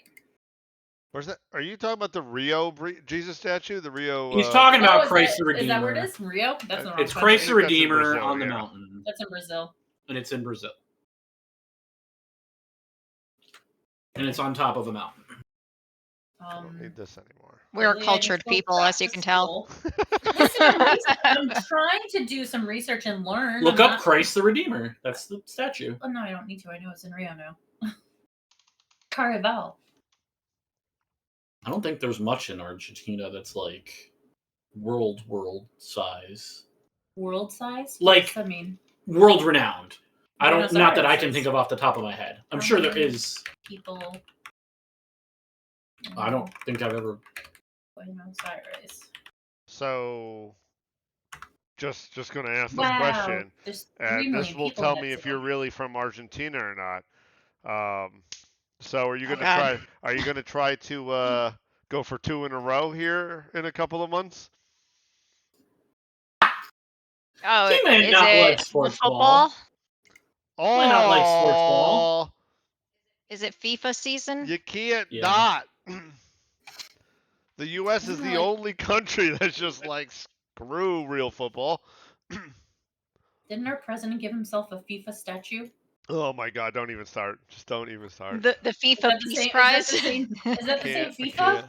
Where's that? Are you talking about the Rio Jesus statue? The Rio. He's talking about is Christ that- the Redeemer. Is that where it is? Rio? That's in the wrong It's country. Christ the I think that's in Redeemer Brazil, on the yeah. mountain, That's in Brazil. and it's in Brazil, and it's on top of a mountain. I don't need this anymore. We're Lately, I cultured just go people, back as you to can tell. school. Listen, I'm trying to do some research and learn. Look I'm up not- Christ the Redeemer. That's the statue. Oh, no, I don't need to. I know it's in Rio now. Carnival. I don't think there's much in Argentina that's like world size, World size? Like- What's that mean? world renowned. I don't. Buenos Not that I Aires can is- think of off the top of my head. I'm How sure there many is. People. I don't think I've ever. Buenos Aires. So, just gonna ask this Wow. question, There's 3 and million this will people tell in me that if you're city. really from Argentina or not. So are you Oh, gonna God. try? Are you gonna try to go for 2 in a row here in a couple of months? Oh, He may is not it like sports football? ball. Why not like sports ball? Oh, Is it FIFA season? you can't Yeah. not. The U.S. is Isn't the it like- only country that's just like screw real football. Didn't our president give himself a FIFA statue? Oh my God! Don't even start. Just don't even start. The FIFA that the Peace same- Prize? is that the same I FIFA? can't.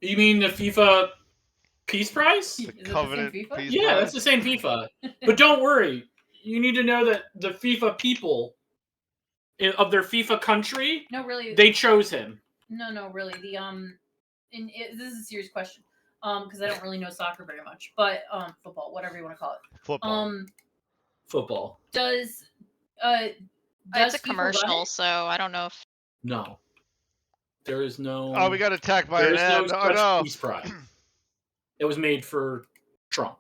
You mean the FIFA Peace Prize? The Is it the same Covenant FIFA? Peace Yeah, Prize? that's the same FIFA. But don't worry, you need to know that the FIFA people of their FIFA country, No, really. they chose him. No, really. This is a serious question. Because I don't really know soccer very much, but football, whatever you want to call it. Football. Football. Does It's a FIFA run commercial, it? so I don't know if. No. There is no. Oh, we got attacked by there an is ad. no Oh such no! Peace Prize. It was made for Trump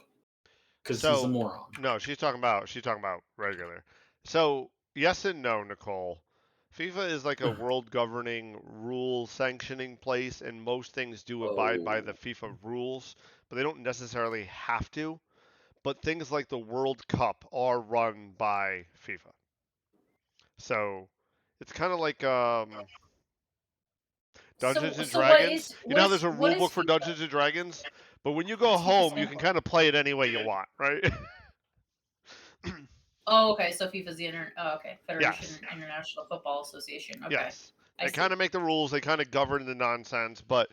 because he's a So- moron. No, she's talking about regular. So yes and no, Nicole. FIFA is like a world governing, rule sanctioning place, and most things do abide by the FIFA rules, but they don't necessarily have to. But things like the World Cup are run by FIFA. So it's kind of like Dungeons and So what Dragons. is- You know how what there's is- a what rule is book for FIFA? Dungeons and Dragons, but when you go What's FIFA home, you stand can for? kind of play it any way you want, right? Oh, okay. So FIFA's the Federation Yes. International Football Association. Okay. Yes. They kind of make the rules. They kind of govern the nonsense, but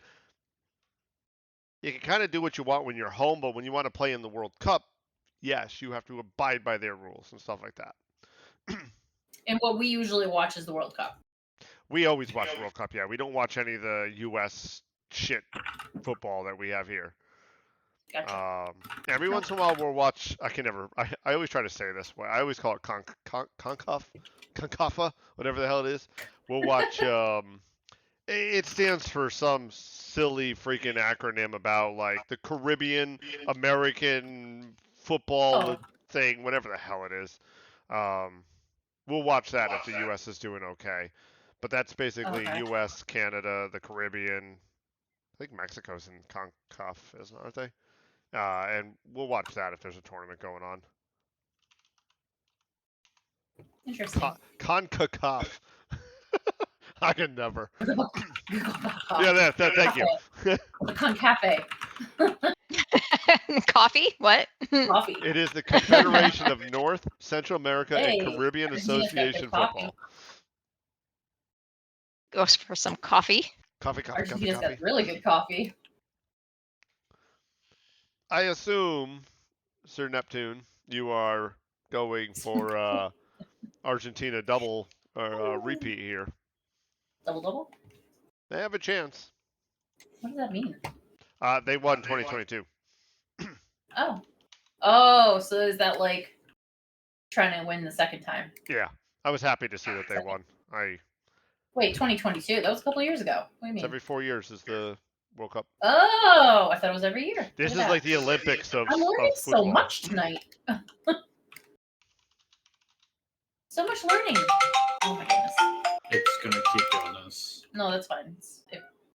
you can kind of do what you want when you're home. But when you want to play in the World Cup, yes, you have to abide by their rules and stuff like that. And what we usually watch is the World Cup. We always watch the World Cup. Yeah, we don't watch any of the U.S. shit football that we have here. Gotcha. Every once in a while we'll watch. I always try to say this way. I always call it Concafa, whatever the hell it is. We'll watch. It stands for some silly freaking acronym about like the Caribbean American football thing, whatever the hell it is. We'll watch that if the U.S. is doing okay. But that's basically U.S., Canada, the Caribbean. I think Mexico's in CONCACAF, aren't they? And we'll watch that if there's a tournament going on. Interesting. CONCACAF. I can never. Yeah, thank you. The Concafe. Coffee? What? Coffee. It is the Confederation of North, Central America, and Hey, Caribbean Argentina's got good Association coffee. Football. Goes for some coffee. Coffee. Argentina's got really good coffee. I assume, Sir Neptune, you are going for Argentina double or repeat here. Double? They have a chance. What does that mean? They won 2022. Oh, so is that like trying to win the second time? Yeah, I was happy to see that they won. Wait, 2022? That was a couple years ago. What do you mean? It's every 4 years is the World Cup. Oh, I thought it was every year. This is like the Olympics of I'm learning football. so much tonight. So much learning. Oh my goodness. It's gonna keep doing this. No, that's fine.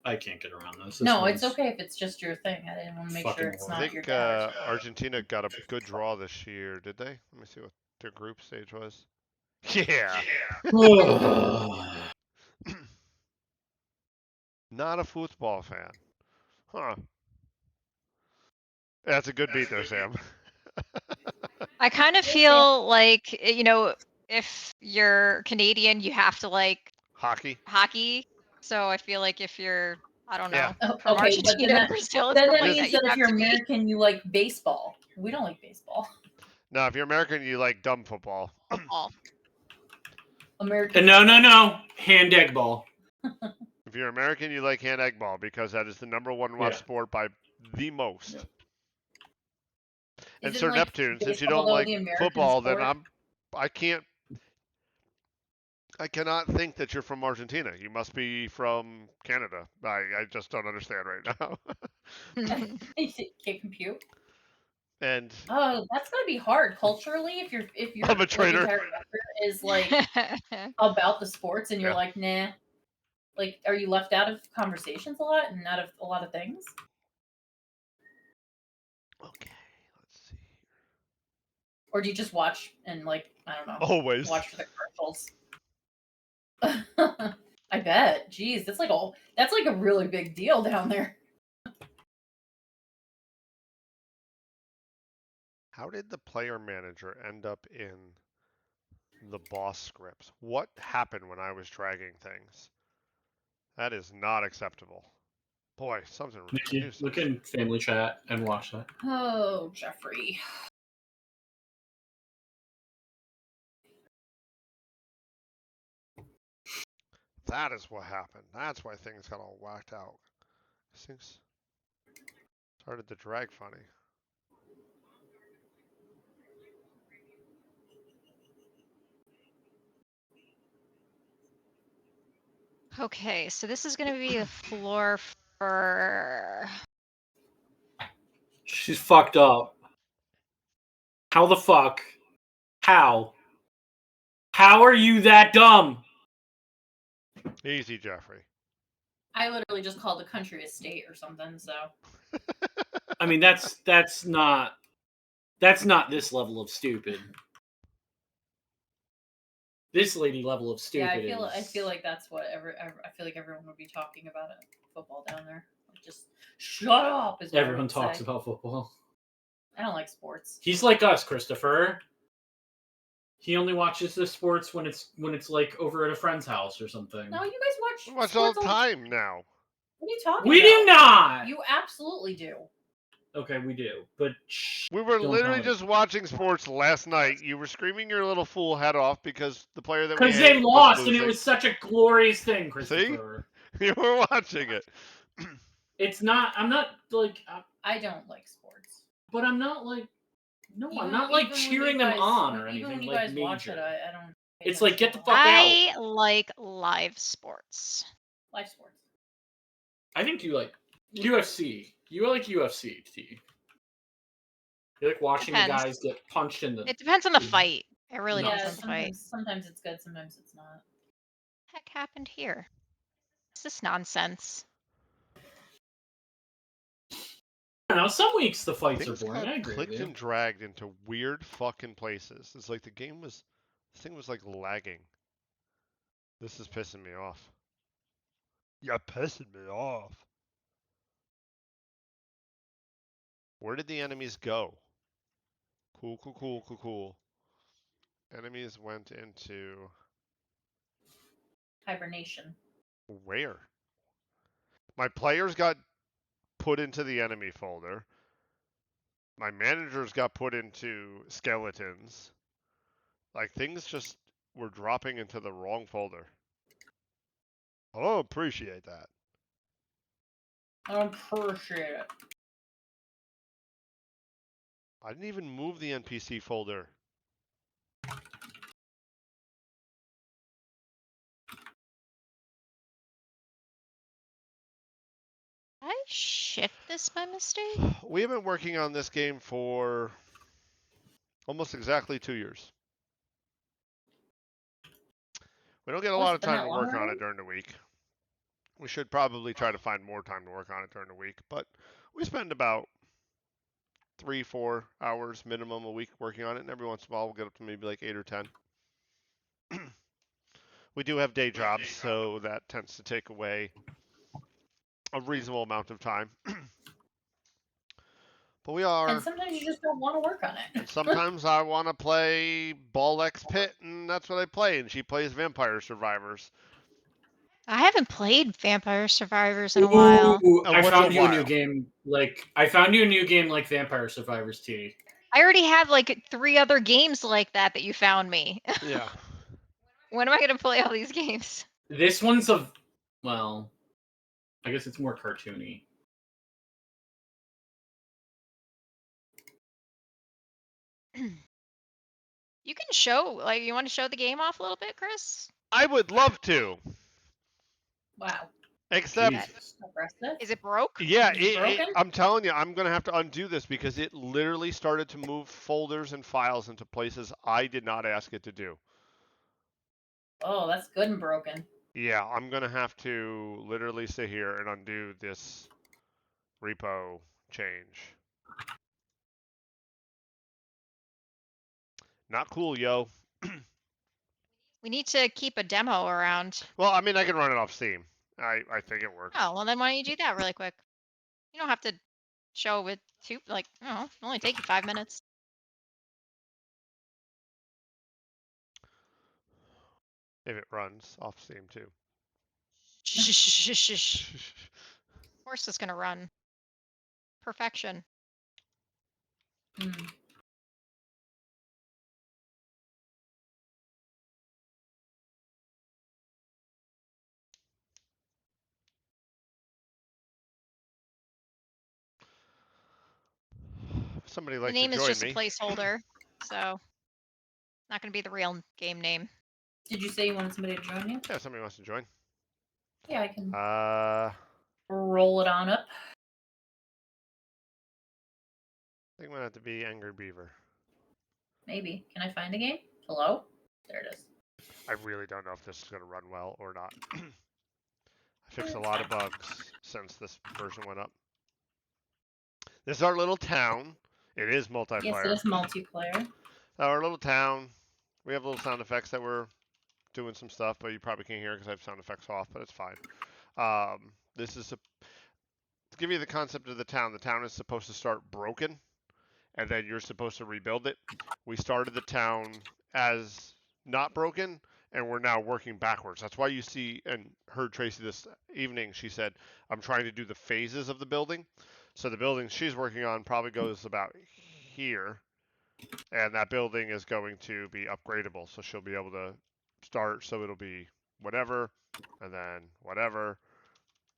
I can't get around this. It's okay if it's just your thing. I didn't want to make sure it's not I your think dad. Argentina got a good draw this year, did they? Let me see what their group stage was. Yeah. Not a football fan. Huh. That's a good beat there, Sam. I kind of feel like, if you're Canadian, you have to like Hockey. So I feel like if you're, I don't know, Yeah. from Okay, but Argentina and Brazil, it's then that something means you that if have you're to be. American, you like baseball. We don't like baseball. No, if you're American, you like dumb football. Football. American. No. Hand egg ball. If you're American, you like hand egg ball because that is the number one watched sport by the most. Yeah. And Isn't, Sir like, Neptune, since you baseball, don't though, like the American football, sport? then I cannot think that you're from Argentina. You must be from Canada. I just don't understand right now. You can't compute. And that's gonna be hard culturally if your I'm a traitor. entire culture is like about the sports and you're like, nah. Like, are you left out of conversations a lot and out of a lot of things? Okay, let's see. Or do you just watch and like, I don't know, Always watch for the commercials? I bet. Jeez, that's like a really big deal down there. How did the player manager end up in the boss scripts? What happened when I was dragging things? That is not acceptable. Boy, something Nikki, look in family chat and watch that. Oh, Jeffrey. That is what happened. That's why things got all whacked out. Things started to drag funny. Okay, so this is going to be a floor for... She's fucked up. How the fuck? How? How are you that dumb? Easy, Jeffrey. I literally just called the country a state or something, so. I mean, that's not this level of stupid. This lady level of stupid. Yeah, I feel like that's what I feel like everyone would be talking about it. Football down there. Like, just shut up. Is what everyone talks about football. I don't like sports. He's like us, Christopher. He only watches the sports when it's like over at a friend's house or something. No, you guys watch. We watch all sports the time now. What are you talking We about? do not. You absolutely do. Okay, we do, but shh, We were don't literally tell just watching sports last night. You were screaming your little fool head off because the player that we because they hate lost, was and losing. it was such a glorious thing, Christopher. You were watching it. It's not. I'm not like. I don't like sports. But I'm not like. No, I'm Even- not like even when cheering you them guys- on or Even anything when you like guys watch major. it, I don't. pay It's like, attention get the a lot. fuck out. I like live sports. Live sports. I think you like UFC. You like UFC, T. You like watching the Depends. guys get punched in the. It depends on the fight. It really No. depends Yeah, on the fight. sometimes it's good, sometimes it's not. What the heck happened here? What's this nonsense? I don't know. Some weeks the fights Things are boring. got I agree with clicked you. and dragged into weird fucking places. It's like this thing was like lagging. This is pissing me off. You're pissing me off. Where did the enemies go? Cool. Enemies went into Hibernation. where? My players got put into the enemy folder. My managers got put into skeletons. Like things just were dropping into the wrong folder. I don't appreciate that. I appreciate it. I didn't even move the NPC folder. Did I shift this by mistake? We have been working on this game for almost exactly 2 years. We don't get a Oh, lot it's of been time that to long work on already? it during the week. We should probably try to find more time to work on it during the week, but we spend about 3-4 hours minimum a week working on it, and every once in a while we'll get up to maybe like 8 or 10. We do have day jobs, so that tends to take away a reasonable amount of time. But we are. And sometimes you just don't want to work on And it. sometimes I want to play Ball X Pit, and that's what I play. And she plays Vampire Survivors. I haven't played Vampire Survivors in a while. Ooh, I what's found a you a new while? game. Like Vampire Survivors T. I already have like 3 other games like that you found me. Yeah. When am I gonna play all these games? This one's well, I guess it's more cartoony. You can show, like, you want to show the game off a little bit, Chris? I would love to. Wow. Except, Jesus. Aggressive. Is it broke? yeah, Is it broken? I'm telling you, I'm going to have to undo this because it literally started to move folders and files into places I did not ask it to do. Oh, that's good and broken. Yeah, I'm going to have to literally sit here and undo this repo change. Not cool, yo. We need to keep a demo around. Well, I mean, I can run it off Steam. I think it works. Oh, well then why don't you do that really quick? You don't have to show it too, like, I don't know, it'll only take you 5 minutes. If it runs off Steam, too. Shh. Of course it's gonna run. Perfection. Hmm. If somebody The likes name to is join just a me. placeholder, so not gonna be the real game name. Did you say you wanted somebody to join you? Yeah, somebody wants to join. Yeah, I can I roll it on up. think I'm gonna have to be Angry Beaver. Maybe. Can I find a game? Hello? There it is. I really don't know if this is gonna run well or not. I fixed a lot of bugs since this version went up. This is our little town. It is multiplayer. Yes, it is multiplayer. Our little town. We have little sound effects that we're doing some stuff, but you probably can't hear it because I have sound effects off, but it's fine. This is to give you the concept of the town. The town is supposed to start broken, and then you're supposed to rebuild it. We started the town as not broken, and we're now working backwards. That's why you see and heard Tracy this evening. She said, I'm trying to do the phases of the building. So the building she's working on probably goes about here, and that building is going to be upgradable. So she'll be able to start, so it'll be whatever, and then whatever,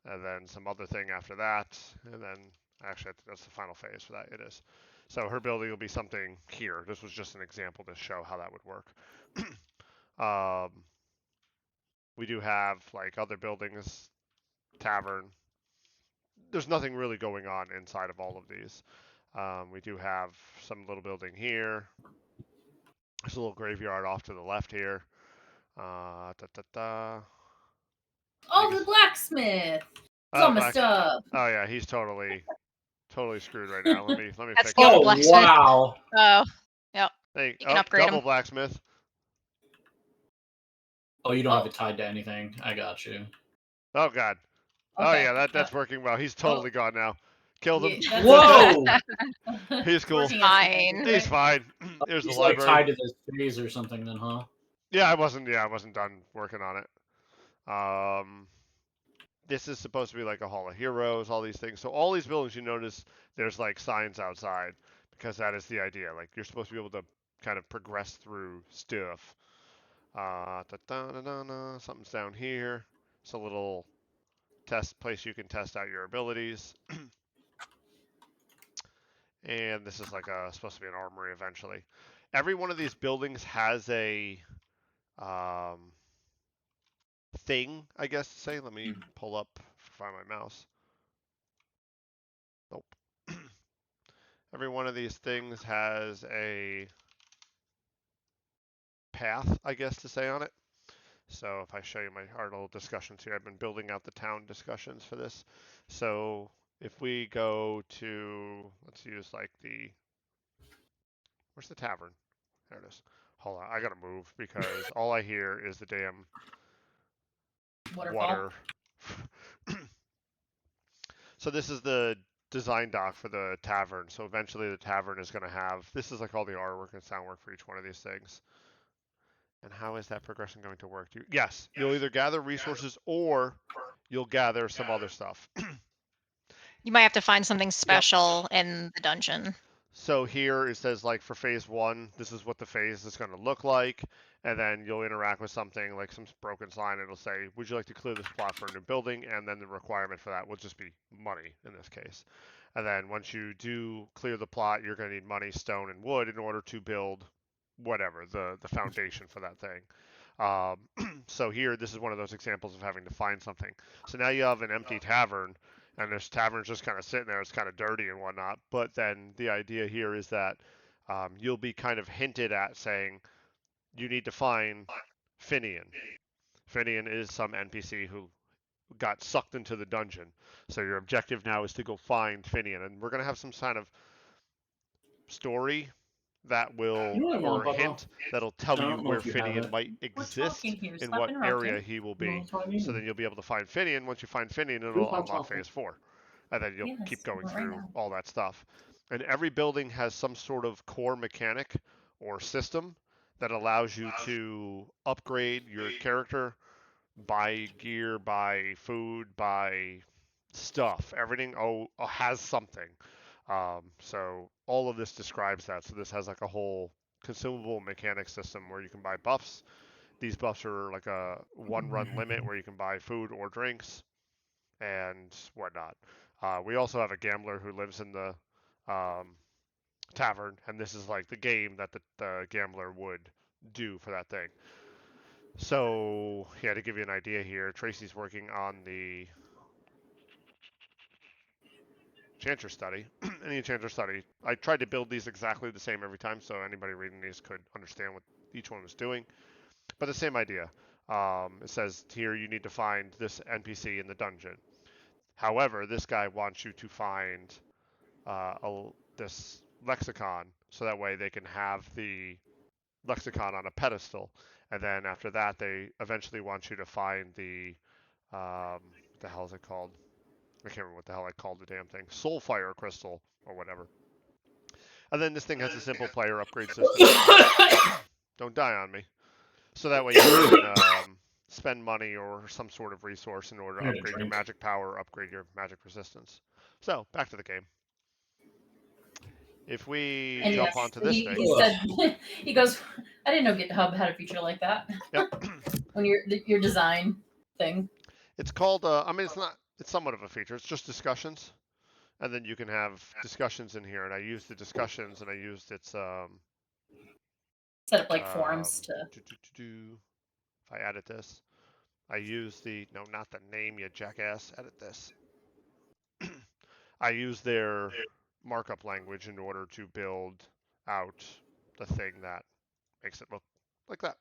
and then some other thing after that, and then actually that's the final phase for that. It is. So her building will be something here. This was just an example to show how that would work. We do have like other buildings, tavern. There's nothing really going on inside of all of these. We do have some little building here. There's a little graveyard off to the left here. Da, da, da. Oh, the blacksmith. It's Oh, all messed up. Oh yeah, he's totally screwed right now. Let me That's fix Kill the that. Oh blacksmith. wow! Oh, yep. Hey, You can upgrade double him. blacksmith. Oh, you don't Oh. have it tied to anything. I got you. Oh god. Oh Okay. yeah, that's working well. He's totally gone now. Killed him. Yeah, Whoa! He's cool. Working as Fine. intended, He's right? fine. There's the He's like library. tied to this phase or something, then, huh? Yeah, I wasn't done working on it. This is supposed to be like a hall of heroes, all these things. So all these buildings, you notice there's like signs outside because that is the idea. Like you're supposed to be able to kind of progress through stuff. Something's down here. It's a little test place you can test out your abilities. And this is like supposed to be an armory eventually. Every one of these buildings has a thing, I guess to say. Let me pull up, find my mouse. Nope. Every one of these things has a path, I guess to say, on it. So if I show you our little discussions here, I've been building out the town discussions for this. So if we go to, let's use like where's the tavern? There it is. Hold on, I gotta move because all I hear is the damn Waterfall. water. So this is the design doc for the tavern. So eventually the tavern is gonna have, this is like all the artwork and sound work for each one of these things. And how is that progression going to work? Yes, you'll either gather resources or you'll gather some other stuff. You might have to find something special in the dungeon. So here it says like for phase 1, this is what the phase is going to look like, and then you'll interact with something like some broken sign. It'll say, would you like to clear this plot for a new building? And then the requirement for that will just be money in this case. And then once you do clear the plot, you're going to need money, stone, and wood in order to build whatever, the foundation for that thing. So here, this is one of those examples of having to find something. So now you have an empty tavern, and this tavern's just kind of sitting there. It's kind of dirty and whatnot. But then the idea here is that you'll be kind of hinted at saying you need to find Finian. Finian is some NPC who got sucked into the dungeon. So your objective now is to go find Finian, and we're gonna have some kind of story that will, You really want or Papa? hint that'll tell I you don't know where if you have Finian it. might We're exist, talking here. in Stop what interrupting. area he will be. That's what I mean. So then you'll be able to find Finian. Once you find Finian, Who's it'll on unlock top of- phase 4. And then you'll Yes, keep going right through now. all that stuff. And every building has some sort of core mechanic or system that allows you to upgrade your character, buy gear, buy food, buy stuff. Everything has something. So all of this describes that. So this has like a whole consumable mechanic system where you can buy buffs. These buffs are like a one run limit where you can buy food or drinks and whatnot. We also have a gambler who lives in the um, tavern, and this is like the game that the gambler would do for that thing. So, yeah, to give you an idea here, Tracy's working on the Enchanter study. And the Enchanter study, I tried to build these exactly the same every time so anybody reading these could understand what each one was doing. But the same idea. It says here you need to find this NPC in the dungeon. However, this guy wants you to find this lexicon so that way they can have the lexicon on a pedestal. And then after that, they eventually want you to find what the hell is it called? I can't remember what the hell I called the damn thing. Soulfire crystal or whatever. And then this thing has a simple player upgrade system. Don't die on me. So that way you can spend money or some sort of resource in order to upgrade your magic power, upgrade your magic resistance. So, back to the game. If we And jump yes, onto this thing. he said, he goes, I didn't know GitHub had a feature like that. Yep. When your design thing. It's called, I mean, it's somewhat of a feature. It's just discussions. And then you can have discussions in here. And I used the discussions and I used its, Set up like forums to. If I edit this, I use no, not the name, you jackass. Edit this. I use their markup language in order to build out the thing that makes it look like that.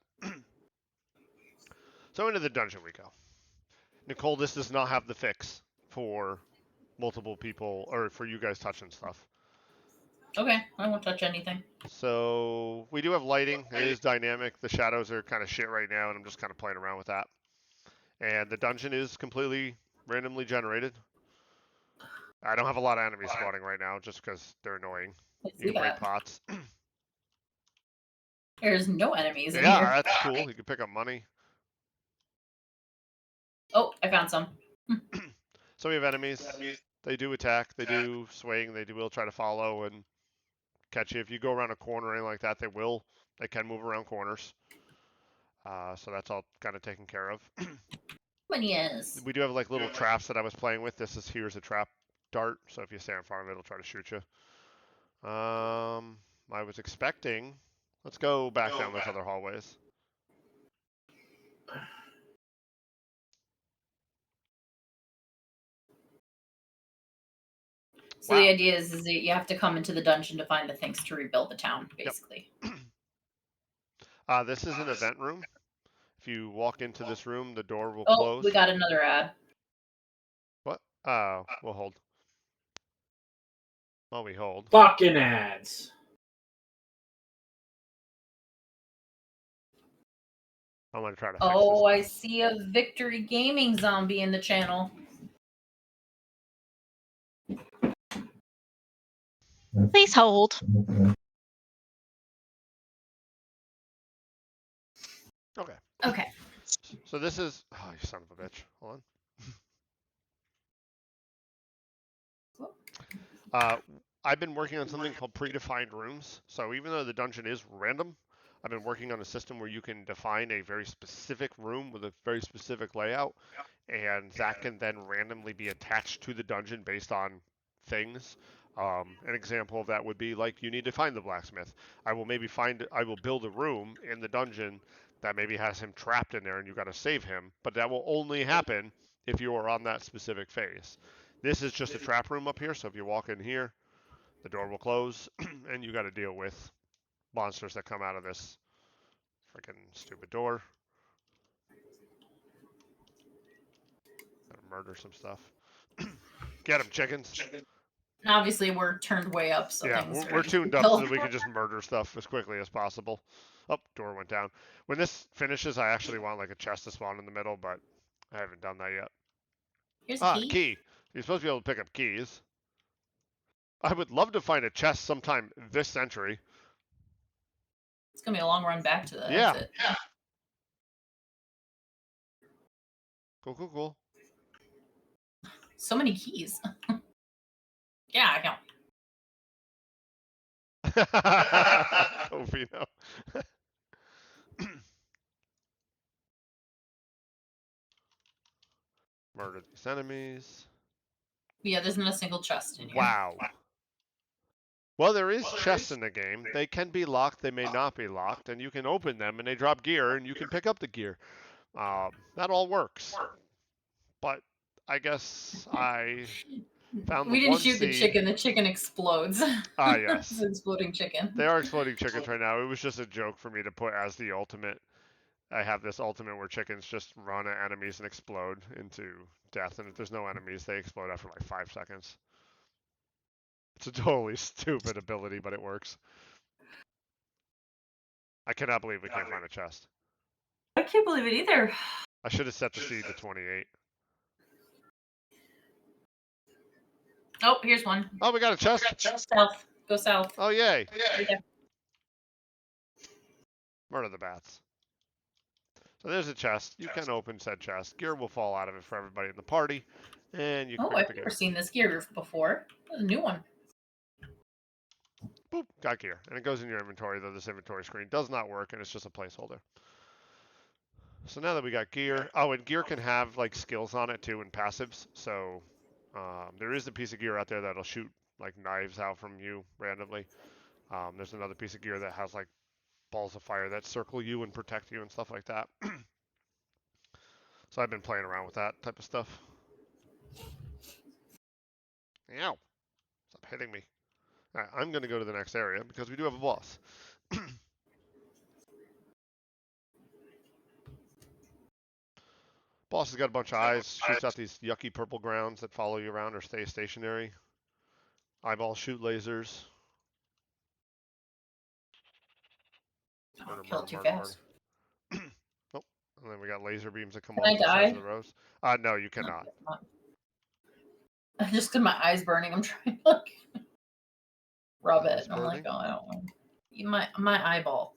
So into the dungeon we go. Nicole, this does not have the fix for multiple people or for you guys touching stuff. Okay, I won't touch anything. So we do have lighting. It is dynamic. The shadows are kind of shit right now, and I'm just kind of playing around with that. And the dungeon is completely randomly generated. I don't have a lot of enemies spawning right now just because they're annoying. You can break pots. There's no enemies in Yeah, here. that's cool. You can pick up money. Oh, I found some. So we have enemies. They do attack. They do swing. They will try to follow and catch you. If you go around a corner or anything like that, they can move around corners. So that's all kind of taken care of. Yes. We do have like little traps that I was playing with. Here's a trap dart. So if you stand in front of it, it'll try to shoot you. I was expecting. Let's go back down those other hallways. So the idea is that you have to come into the dungeon to find the things to rebuild the town, basically. Yep. This is an event room. If you walk into this room, the door will Oh, close. we got another ad. What? We'll hold. While we hold. Fucking ads. I'm gonna try to fix Oh, this. I see a Victory Gaming zombie in the channel. Please hold. Okay. Okay. So this is. Oh, you son of a bitch. Hold on. I've been working on something called predefined rooms. So even though the dungeon is random, I've been working on a system where you can define a very specific room with a very specific layout, and that can then randomly be attached to the dungeon based on things. An example of that would be like you need to find the blacksmith. I will build a room in the dungeon that maybe has him trapped in there and you got to save him, but that will only happen if you are on that specific phase. This is just a trap room up here, so if you walk in here, the door will close and you got to deal with monsters that come out of this freaking stupid door. Gotta murder some stuff. Get them, chickens. Obviously, we're turned way up, so yeah, things we're are tuned up so that we can just murder stuff as quickly as possible. Oh, door went down. When this finishes, I actually want like a chest to spawn in the middle, but I haven't done that yet. Here's a key. Key. You're supposed to be able to pick up keys. I would love to find a chest sometime this century. It's gonna be a long run back to the Yeah. exit. Cool. So many keys. Yeah, I count. Ovino. Murder these enemies. Yeah, there's not a single chest in here. Wow. Well, there is chests in the game. They can be locked, they may not be locked, and you can open them and they drop gear and you can pick up the gear. That all works. But I guess I found We the didn't one shoot the seed. chicken. The chicken explodes. Ah, yes. It's an exploding chicken. They are exploding chickens right now. It was just a joke for me to put as the ultimate. I have this ultimate where chickens just run at enemies and explode into death, and if there's no enemies, they explode after like 5 seconds. It's a totally stupid ability, but it works. I cannot believe we can't find a chest. I can't believe it either. I should have set the seed to 28. Oh, here's one. Oh, we got a chest. Stealth. Go south. Oh, yay. Right there. Murder the bats. So there's a chest. You can open said chest. Gear will fall out of it for everybody in the party. And you can Oh, pick up I've the gear. never seen this gear before. That's a new one. Boop, got gear. And it goes in your inventory, though this inventory screen does not work, and it's just a placeholder. So now that we got gear, oh, and gear can have like skills on it too and passives. So there is a piece of gear out there that'll shoot like knives out from you randomly. There's another piece of gear that has like balls of fire that circle you and protect you and stuff like that. So I've been playing around with that type of stuff. Ow! Stop hitting me. All right, I'm going to go to the next area because we do have a boss. Boss has got a bunch of eyes, shoots out these yucky purple grounds that follow you around or stay stationary. Eyeballs shoot lasers. Oh, Murder, killed murder, too murder, fast. murder. Oh, and then we got laser beams that come Can off I the sides die? of the rows. No, you cannot. Just because my eye's burning, I'm trying to like rub Eye it. is And I'm like, burning? oh, I don't know. My eyeball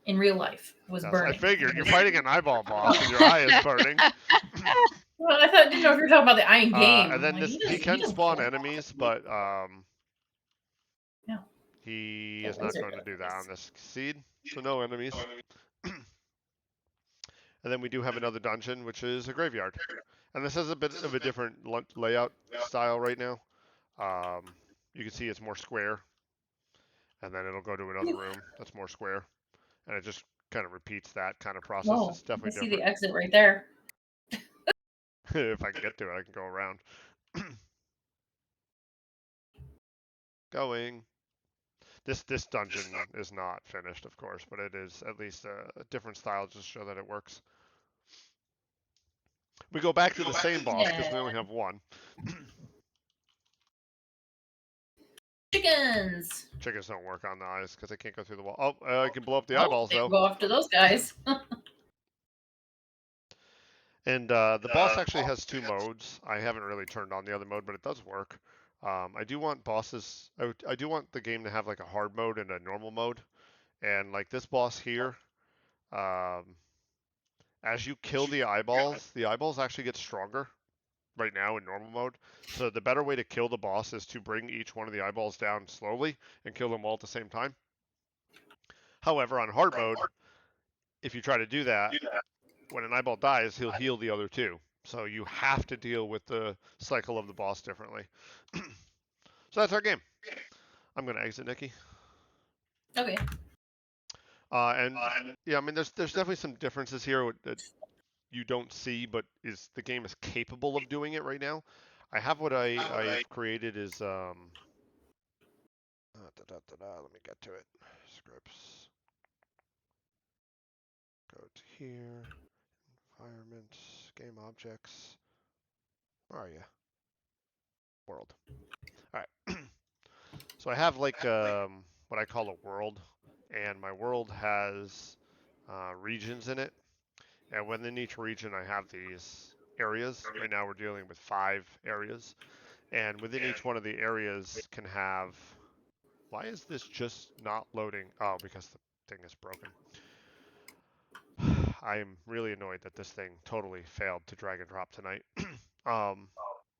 in real life was Yes, burning. I figured you're fighting an eyeball boss and your eye is burning. Well, didn't know if you were talking about the eye in game. And then Like, he can doesn't spawn kill enemies, me. but No. he The is not laser going to do that on enemies. this seed. So no enemies. And then we do have another dungeon, which is a graveyard. And this has a bit of a different layout style right now. You can see it's more square. And then it'll go to another room that's more square. And it just kind of repeats that kind of process. Whoa, It's I definitely see different. the exit right there. If I can get to it, I can go around. Going. This dungeon is not finished, of course, but it is at least a different style just to show that it works. We go back to the same boss because we only have one. Chickens. Chickens don't work on the eyes because they can't go through the wall. Oh, I can blow up the Oh, eyeballs they though. go after those guys. And the boss actually has two modes. I haven't really turned on the other mode, but it does work. I do want bosses. I do want the game to have like a hard mode and a normal mode. And like this boss here, as you kill the eyeballs actually get stronger right now in normal mode. So the better way to kill the boss is to bring each one of the eyeballs down slowly and kill them all at the same time. However, on hard mode, if you try to do that, when an eyeball dies, he'll heal the other two. So you have to deal with the cycle of the boss differently. So that's our game. I'm gonna exit, Nikki. Okay. And yeah, I mean, there's definitely some differences here that you don't see, but the game is capable of doing it right now. I have what I've created is let me get to it. Scripts. Go to here. Environments. Game objects. Where are you? World. All right. So I have like what I call a world, and my world has regions in it. And within each region, I have these areas. Right now, we're dealing with 5 areas. And within each one of the areas can have... Why is this just not loading? Oh, because the thing is broken. I'm really annoyed that this thing totally failed to drag and drop tonight.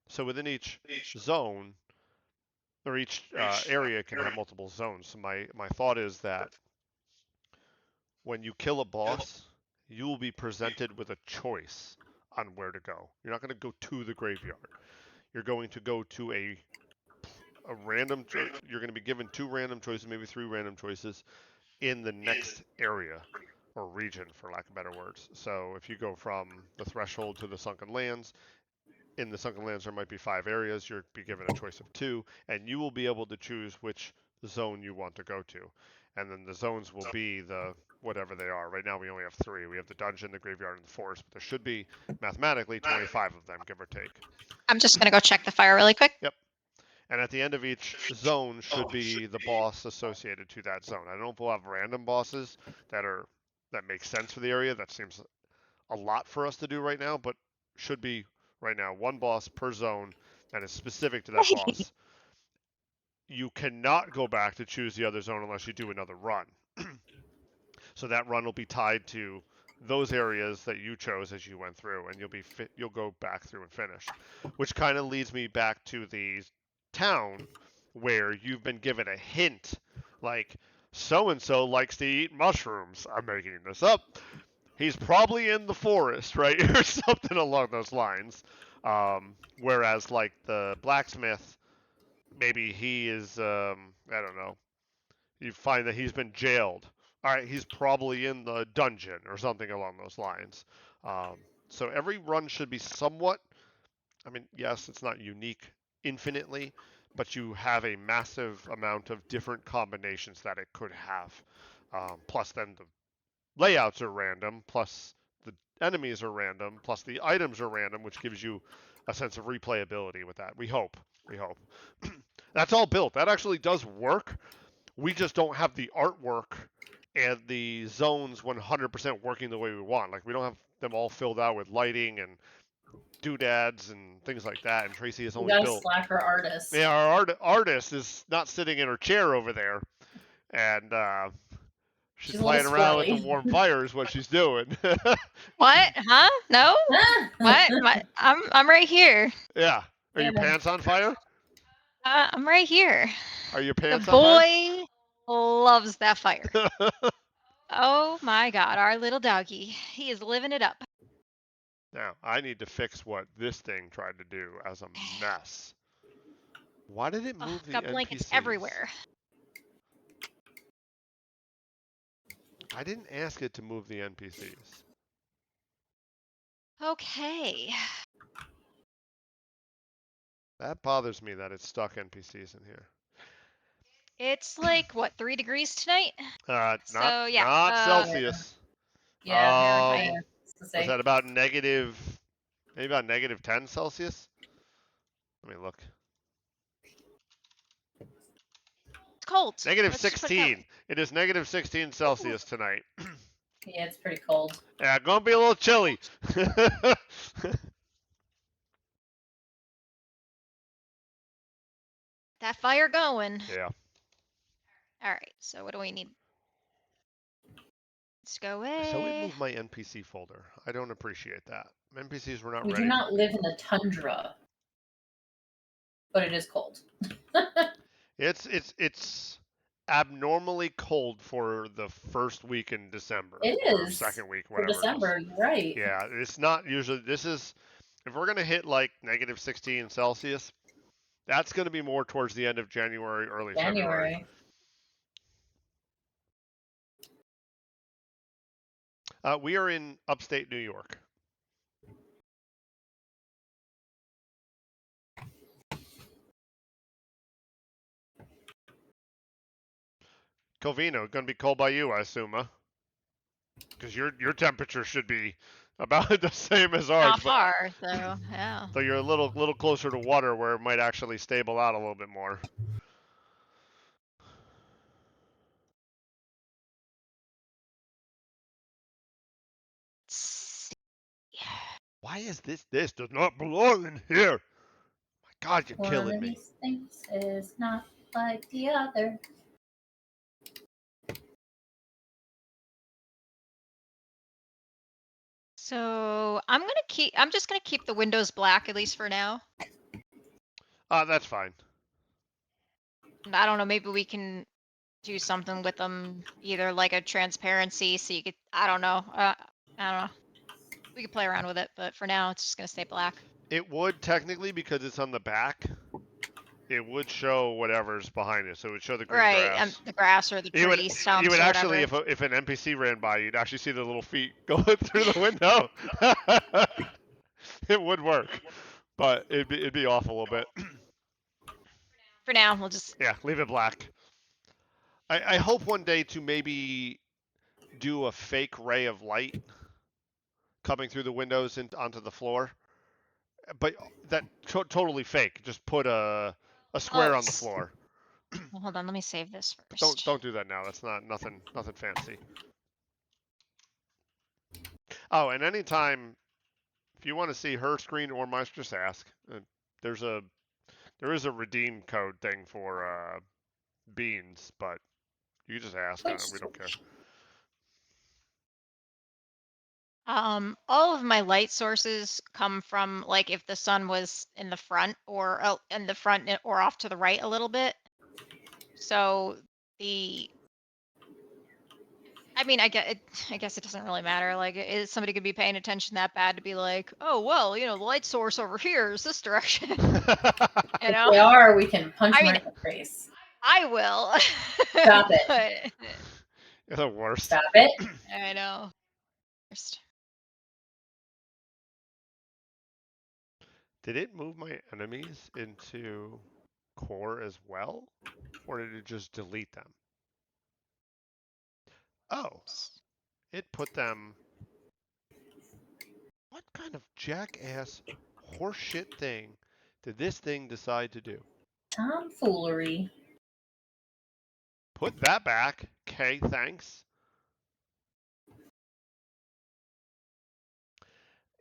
So within each zone, or each area can have multiple zones. So my thought is that when you kill a boss, you will be presented with a choice on where to go. You're not going to go to the graveyard. You're going to go to a random. You're going to be given 2 random choices, maybe 3 random choices in the next area or region, for lack of better words. So if you go from the threshold to the sunken lands, in the sunken lands there might be 5 areas. You'll be given a choice of 2, and you will be able to choose which zone you want to go to. And then the zones will be the whatever they are. Right now we only have 3. We have the dungeon, the graveyard, and the forest, but there should be mathematically 25 of them, give or take. I'm just gonna go check the fire really quick. Yep. And at the end of each zone should be the boss associated to that zone. I don't know if we'll have random bosses that make sense for the area. That seems a lot for us to do right now, but should be right now 1 boss per zone that is specific to that boss. you cannot go back to choose the other zone unless you do another run. So that run will be tied to those areas that you chose as you went through, and you'll go back through and finish. Which kind of leads me back to the town where you've been given a hint, like so and so likes to eat mushrooms. I'm making this up. He's probably in the forest, right, or something along those lines. Whereas like the blacksmith, maybe he is, I don't know, you find that he's been jailed. All right, he's probably in the dungeon or something along those lines. So every run should be somewhat, I mean, yes, it's not unique infinitely, but you have a massive amount of different combinations that it could have. Plus, then the layouts are random, plus the enemies are random, plus the items are random, which gives you a sense of replayability with that. We hope. We hope. That's all built. That actually does work. We just don't have the artwork and the zones 100% working the way we want. Like, we don't have them all filled out with lighting and doodads and things like that. And Tracy has We only got a built. slacker artist. Yeah, our artist is not sitting in her chair over there, and she's She's a little playing around with the squirrely. warm fire is what she's doing. What? Huh? No? What? I'm right here. Yeah. Are your Yeah. pants on fire? I'm right here. Are your The pants on fire? boy loves that fire. Oh my God, our little doggy. He is living it up. Now, I need to fix what this thing tried to do as a mess. Why did it move the Got blankets NPCs? everywhere. I didn't ask it to move the NPCs. Okay. That bothers me that it's stuck NPCs in here. It's like, what, 3 degrees tonight? So, yeah. Not Celsius. Yeah, Fahrenheit. Was that about maybe about negative 10 Celsius? Let me look. It's cold. Negative Let's just put it that 16. way. It is negative 16 Celsius tonight. Yeah, it's pretty cold. Yeah, gonna be a little chilly. That fire going. Yeah. All right, so what do we need? Let's go away. So it moved my NPC folder. I don't appreciate that. NPCs were not We ready. do not live in the tundra, but it is cold. It's abnormally cold for the first week in December. It or is. second week, For whatever. December, you're right. Yeah, it's not usually. This is, if we're gonna hit like negative 16 Celsius, that's gonna be more towards the end of January, early February. We are in upstate New York. Covino, gonna be cold by you, I assume, huh? Because your temperature should be about the same as ours. Not far, so yeah. So you're a little closer to water where it might actually stable out a little bit more. Why is this? This does not belong in here. My God, you're killing me. One of these things is not like the other. So I'm just gonna keep the windows black, at least for now. That's fine. I don't know, maybe we can do something with them, either like a transparency, so you could, I don't know. We could play around with it, but for now it's just gonna stay black. It would technically, because it's on the back, it would show whatever's behind it. So it would show the green grass. The grass or the tree stumps. You would or actually, whatever. if an NPC ran by, you'd actually see the little feet going through the window. It would work, but it'd be off a little bit. For now, we'll just leave it black. I hope one day to maybe do a fake ray of light coming through the windows and onto the floor, but that totally fake. Just put a square on the floor. Well, hold on, let me save this first. Don't do that now. That's nothing fancy. Oh, and anytime if you want to see her screen or mine, just ask. There's a There is a redeem code thing for beans, but you can just ask on it. We don't care. All of my light sources come from like if the sun was in the front or in the front or off to the right a little bit. So I mean, I guess it doesn't really matter. Like, somebody could be paying attention that bad to be like, oh well, the light source over here is this direction. If they are, we can punch I them mean, right in the face. I will. Stop it. You're the worst. Stop it. I know. Worst. Did it move my enemies into core as well? Or did it just delete them? Oh, it put them... What kind of jackass horseshit thing did this thing decide to do? Tomfoolery. Put that back. Okay, thanks.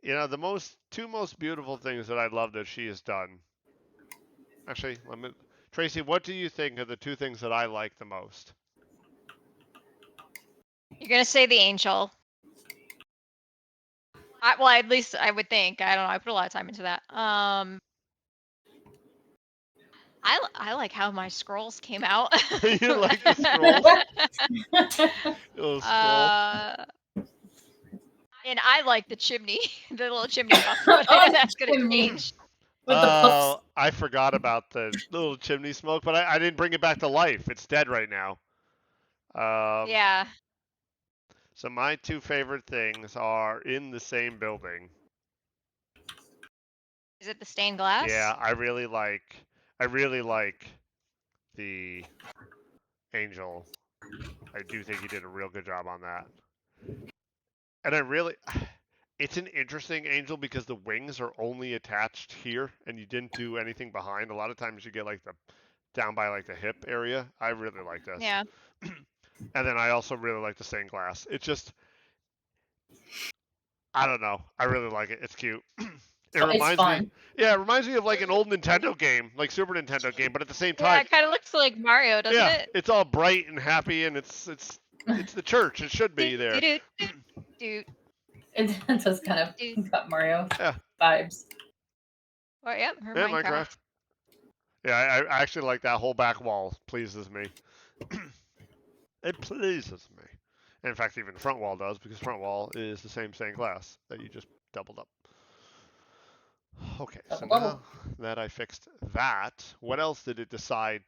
The two most beautiful things that I love that she has done. Actually, Tracy, what do you think are the two things that I like the most? You're gonna say the angel. Well, at least I would think. I don't know. I put a lot of time into that. I like how my scrolls came out. You like the scrolls? Little scroll. And I like the chimney, the little chimney puff. That's gonna chimney. change. With the puffs. I forgot about the little chimney smoke, but I didn't bring it back to life. It's dead right now. Yeah. So my two favorite things are in the same building. Is it the stained glass? Yeah, I really like the angel. I do think he did a real good job on that. And it's an interesting angel because the wings are only attached here and you didn't do anything behind. A lot of times you get like down by like the hip area. I really like this. Yeah. And then I also really like the stained glass. It's just, I don't know. I really like it. It's cute. It reminds me. Yeah, it reminds me of like an old Nintendo game, like Super Nintendo game, but at the same time. Yeah, it kind of looks like Mario, doesn't it? It's all bright and happy, and it's the church. It should be there. Dude. It does kind of got Mario vibes. Oh, yeah, Minecraft. Yeah, I actually like that whole back wall. Pleases me. It pleases me. And in fact, even the front wall does, because front wall is the same stained glass that you just doubled up. Okay, so now that I fixed that, what else did it decide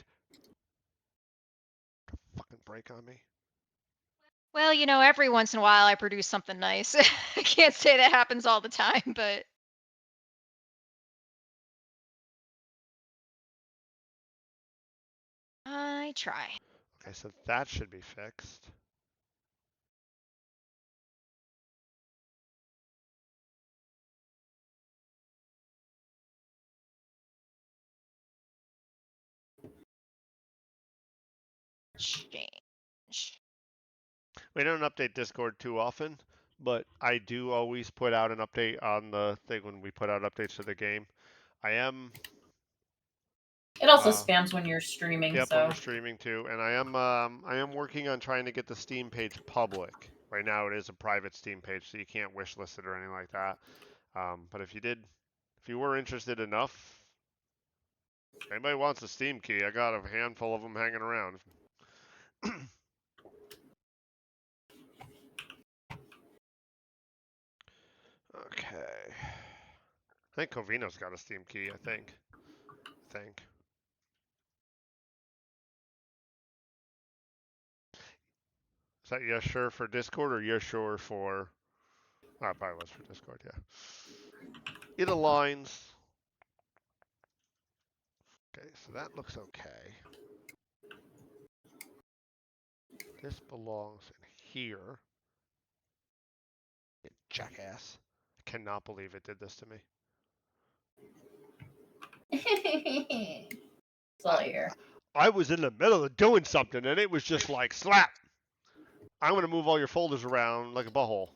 to fucking break on me? Well, every once in a while I produce something nice. I can't say that happens all the time, but I try. Okay, so that should be fixed. Change. We don't update Discord too often, but I do always put out an update on the thing when we put out updates to the game. I am. It also spams when you're streaming. Yep, so. when we're streaming too, and I am working on trying to get the Steam page public. Right now, it is a private Steam page, so you can't wishlist it or anything like that. But if you were interested enough, if anybody wants a Steam key, I got a handful of them hanging around. Okay. I think Covino's got a Steam key, I think. Is that yes sure for Discord or yes sure for... Oh, it probably was for Discord, yeah. It aligns. Okay, so that looks okay. This belongs in here. You jackass. I cannot believe it did this to me. It's all here. I was in the middle of doing something and it was just like slap. I'm going to move all your folders around like a butthole.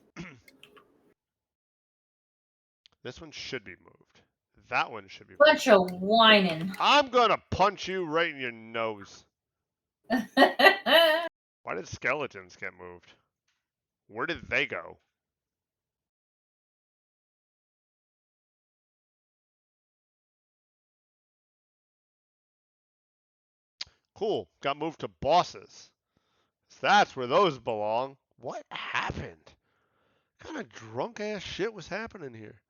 This one should be moved. That one should be. Bunch of whining. I'm gonna punch you right in your nose. Why did skeletons get moved? Where did they go? Cool. Got moved to bosses. That's where those belong. What happened? What kind of drunk ass shit was happening here?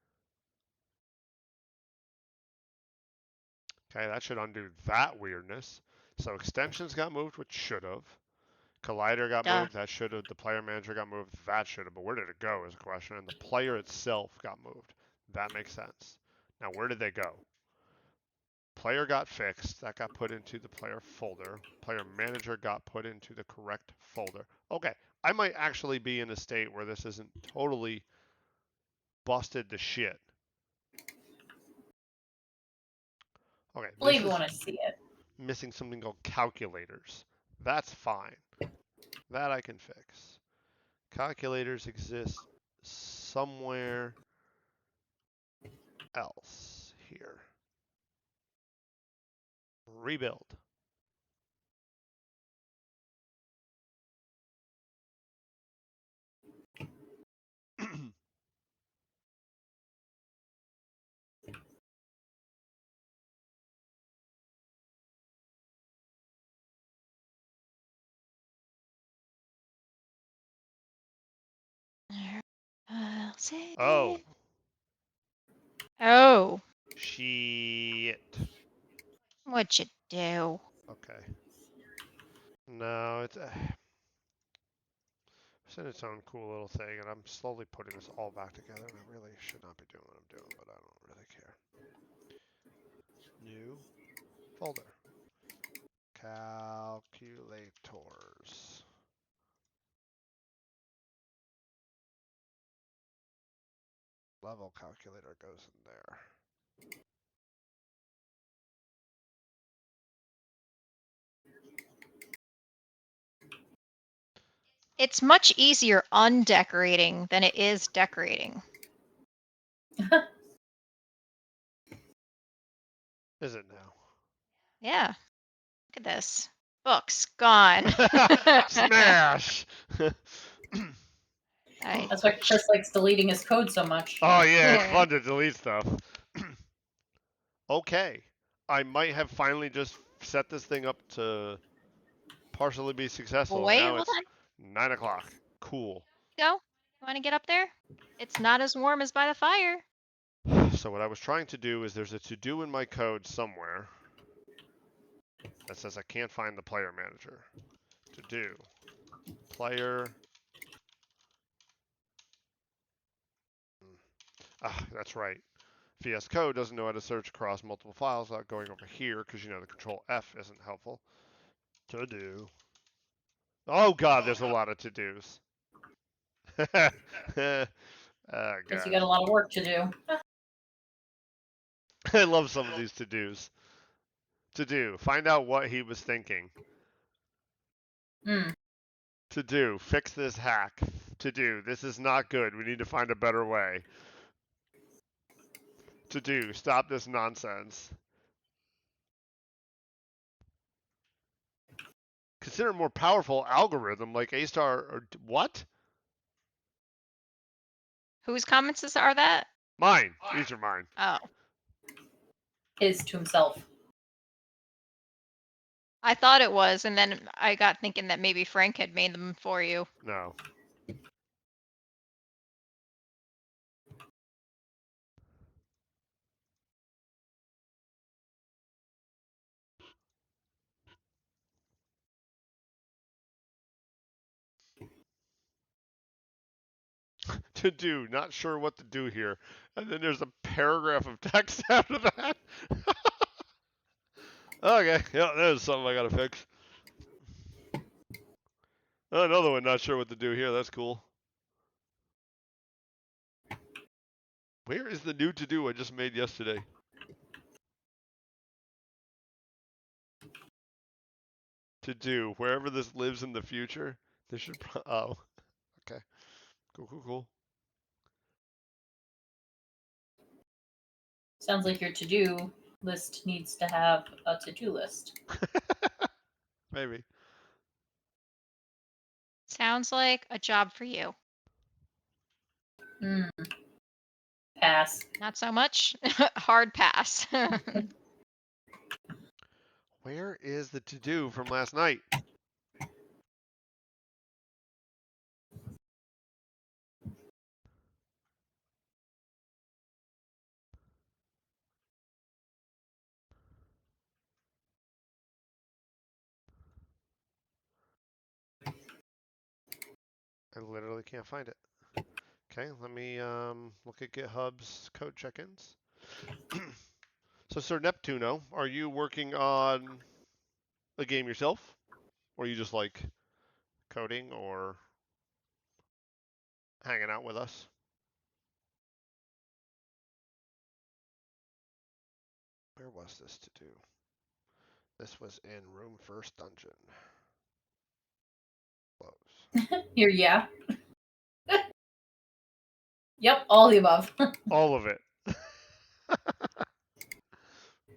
Okay, that should undo that weirdness. So extensions got moved, which should have. Collider got Duh. moved, that should have. The player manager got moved, that should have. But where did it go is a question. And the player itself got moved. That makes sense. Now, where did they go? Player got fixed. That got put into the player folder. Player manager got put into the correct folder. Okay, I might actually be in a state where this isn't totally busted to shit. Okay, Believe this when I is see it. missing something called calculators. That's fine. That I can fix. Calculators exist somewhere else here. Rebuild. Oh, Oh, shit. what'd you do? Okay. No, it's its own cool little thing, and I'm slowly putting this all back together, and I really should not be doing what I'm doing, but I don't really care. New folder. Calculators. Level calculator goes in there. It's much easier undecorating than it is decorating. Is it now? Yeah. Look at this. Books gone. Smash! I, That's why Chris likes deleting his code so much. Oh yeah, it's fun to delete stuff. Okay. I might have finally just set this thing up to partially be successful. Boy, Now hold it's on. 9 o'clock. Cool. Go. You want to get up there? It's not as warm as by the fire. So what I was trying to do is there's a to-do in my code somewhere that says I can't find the player manager. To do. Player. Ah, that's right. VS Code doesn't know how to search across multiple files without going over here because you know the control F isn't helpful. To do. Oh god, there's a lot of to-dos. Oh Guess you god. got a lot of work to do. I love some of these to-dos. To do. Find out what he was thinking. Hmm. To do. Fix this hack. To do. This is not good. We need to find a better way. To do. Stop this nonsense. Consider a more powerful algorithm like A star or what? Whose comments are that? Mine. These are mine. Oh. His to himself. I thought it was, and then I got thinking that maybe Frank had made them for you. No. To do. Not sure what to do here. And then there's a paragraph of text after that. Okay. Yeah, there's something I gotta fix. Another one. Not sure what to do here. That's cool. Where is the new to do I just made yesterday? To do. Wherever this lives in the future, this should. Oh. Okay. Cool, cool, cool. Sounds like your to-do list needs to have a to-do list. Maybe. Sounds like a job for you. Pass. Not so much. Hard pass. Where is the to-do from last night? I literally can't find it. Okay, let me look at GitHub's code check-ins. So, Sir Neptuno, are you working on a game yourself? Or you just like coding or hanging out with us? Where was this to do? This was in room first dungeon. Close. Here, yeah. Yep, all the above. All of it.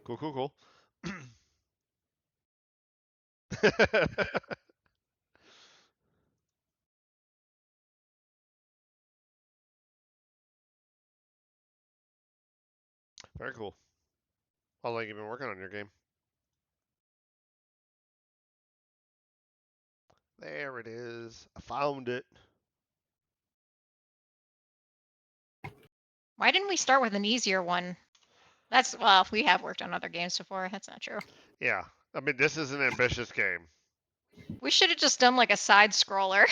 Cool, cool, cool. Very cool. How long have you been working on your game? There it is. I found it. Why didn't we start with an easier one? Well, we have worked on other games before. That's not true. Yeah. I mean, this is an ambitious game. We should have just done like a side scroller.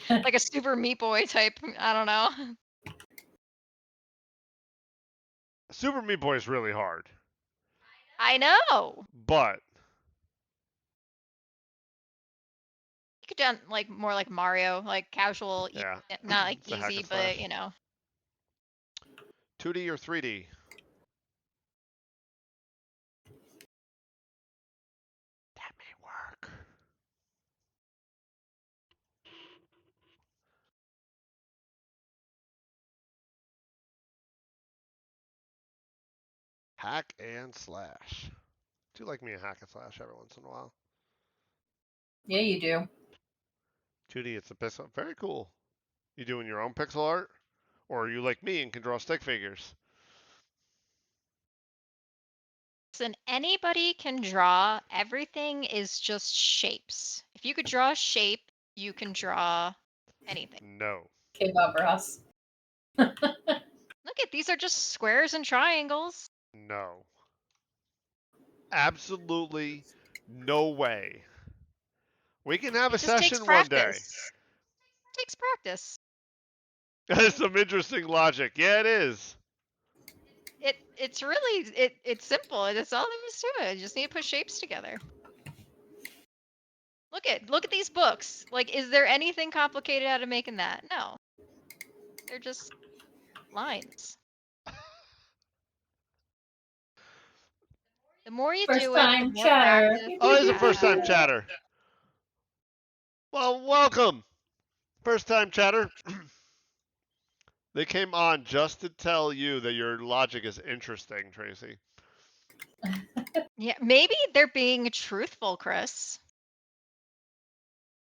Like a Super Meat Boy type. I don't know. Super Meat Boy is really hard, I know. but You could done like more like Mario, like casual, yeah, not like it's a hack easy, and slash. but you know. 2D or 3D? That may work. Hack and slash. Do like me a hack and slash every once in a while. Yeah, you do. 2D, it's a pixel. Very cool. You doing your own pixel art? Or are you like me and can draw stick figures? Listen, anybody can draw. Everything is just shapes. If you could draw a shape, you can draw anything. No. Okay, Bob Ross. Look at these are just squares and triangles. No. Absolutely no way. We can have a It just takes session one day. practice. It takes practice. That's some interesting logic. Yeah, it is. It's really it's simple. That's all there is to it. You just need to put shapes together. Look at these books. Like, is there anything complicated out of making that? No. They're just lines. The more you First do it, the time more chatter. practice. Oh, it's a you first time have. chatter. Well, welcome. First time chatter. They came on just to tell you that your logic is interesting, Tracy. Yeah, maybe they're being truthful, Chris.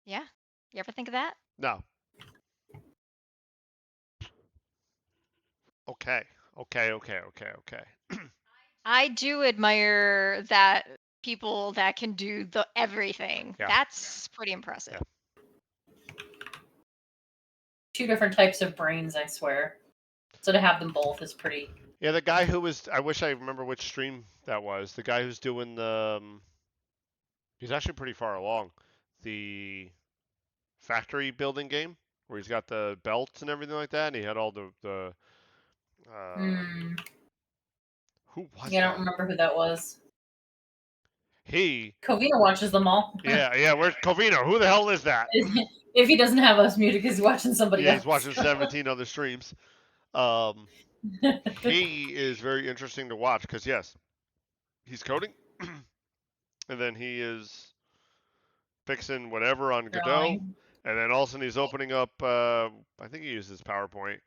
Yeah. You ever think of that? No. Okay. Okay. I do admire that people that can do the everything. Yeah. That's pretty impressive. Yeah. 2 different types of brains, I swear. So to have them both is pretty. Yeah, the guy who was, I wish I remember which stream that was. The guy who's doing the, he's actually pretty far along. The factory building game where he's got the belts and everything like that, and he had all the who was Yeah, I don't that? remember who that was. He. Covina watches them all. Yeah. Where's Covino? Who the hell is that? If he doesn't have us muted because he's watching somebody Yeah, else. he's watching 17 other streams. He is very interesting to watch because yes, he's coding, and then he is fixing whatever on Godot, and then all of a sudden he's opening up. I think he uses PowerPoint,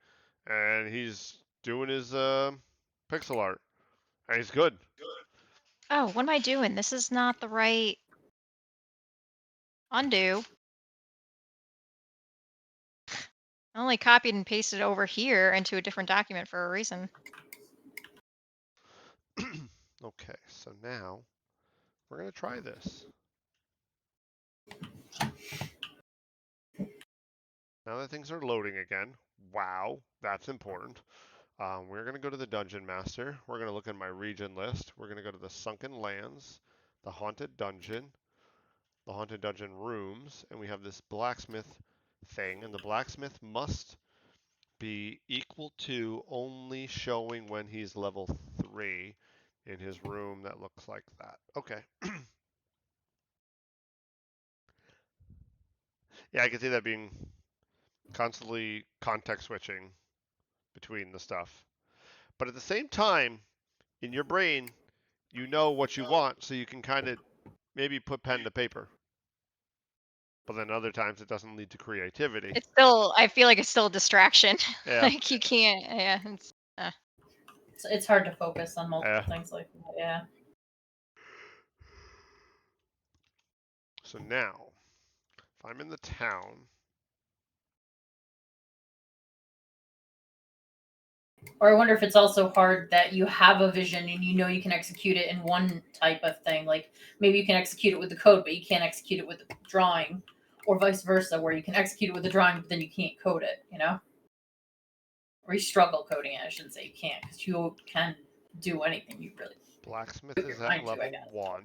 and he's doing his pixel art, and he's good. Oh, what am I doing? This is not the right undo. I only copied and pasted over here into a different document for a reason. Okay, so now we're gonna try this. Now that things are loading again, wow, that's important. We're going to go to the Dungeon Master. We're going to look in my region list. We're going to go to the Sunken Lands, the Haunted Dungeon rooms, and we have this blacksmith thing, and the blacksmith must be equal to only showing when he's level 3 in his room that looks like that. Okay. Yeah, I can see that being constantly context switching between the stuff. But at the same time, in your brain, you know what you want, so you can kind of maybe put pen to paper. But then other times it doesn't lead to creativity. It's still, I feel like it's still a distraction. Yeah. Like you can't, yeah. It's hard to focus on multiple Yeah. things like that. Yeah. So now, if I'm in the town, Or I wonder if it's also hard that you have a vision and you know you can execute it in one type of thing. Like maybe you can execute it with the code, but you can't execute it with the drawing, or vice versa, where you can execute it with the drawing, but then you can't code it. You know, or you struggle coding it. I shouldn't say you can't, because you can do anything you really. blacksmith Put your is at mind to, I level guess. 1.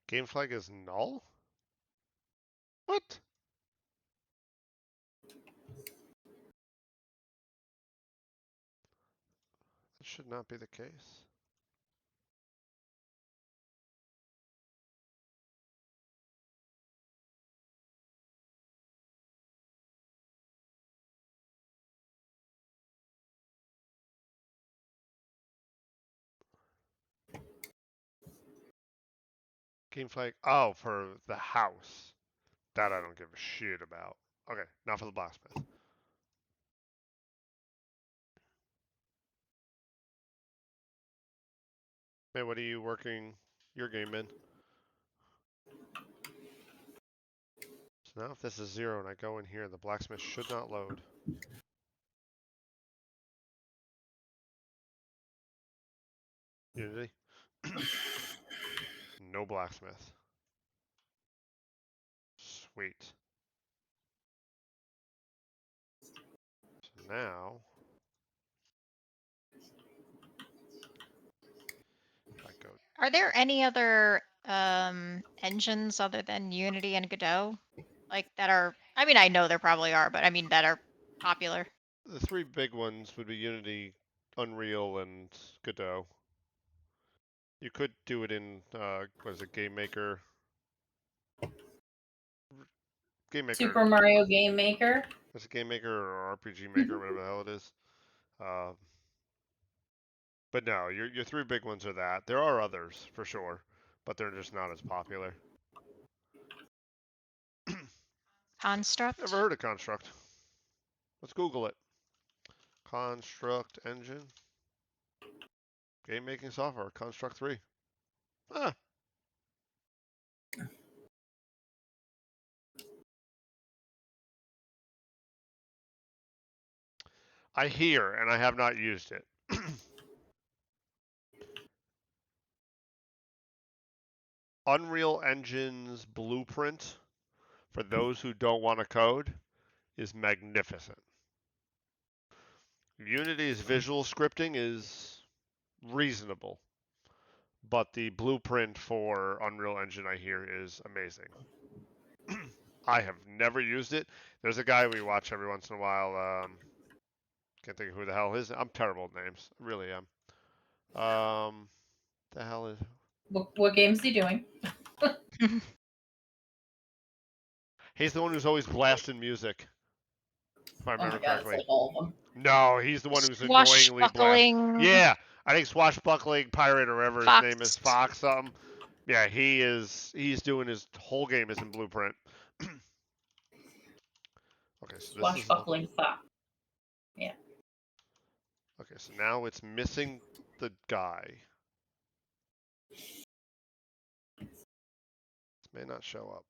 Game flag is null? What? That should not be the case. Game flag, oh, for the house. That I don't give a shit about. Okay, now for the blacksmith. Hey, what are you working your game in? So now if this is 0 and I go in here, the blacksmith should not load. Unity? No blacksmith. Sweet. So now, if I go, Are there any other engines other than Unity and Godot? Like that are, I mean, I know there probably are, but I mean that are popular. the 3 big ones would be Unity, Unreal, and Godot. You could do it in, what is it, Game Maker? Game Maker. Super Mario Game Maker. It's a Game Maker or RPG Maker, whatever the hell it is. But no, your 3 big ones are that. There are others, for sure, but they're just not as popular. Construct. Never heard of Construct. Let's Google it. Construct engine. Game making software. Construct 3. Ah. I hear, and I have not used it. Unreal Engine's blueprint, for those who don't want to code, is magnificent. Unity's visual scripting is reasonable, but the blueprint for Unreal Engine, I hear, is amazing. I have never used it. There's a guy we watch every once in a while. Can't think of who the hell is. I'm terrible at names. I really am. The hell is? What game's he doing? He's the one who's always blasting music. If I Oh my remember god, it's correctly. like all of them. No, he's the one who's annoyingly blasting. Swashbuckling. Yeah, I think Swashbuckling Pirate or whatever his name is, Fox. Fox something. Yeah, he's doing his whole game is in Blueprint. Okay, so this is Swashbuckling fox. Yeah. okay, so now it's missing the guy. This may not show up.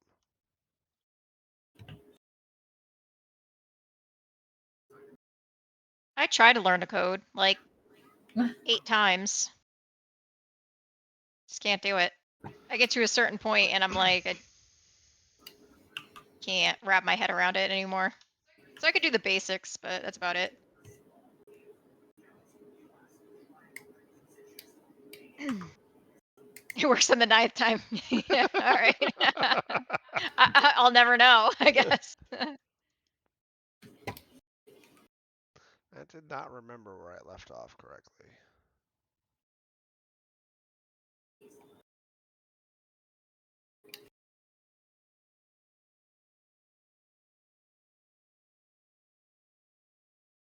I tried to learn to code like 8 times. Just can't do it. I get to a certain point and I'm like, I can't wrap my head around it anymore. So I could do the basics, but that's about it. It works on the 9th time. Yeah, all right. I'll never know, I guess. I did not remember where I left off correctly.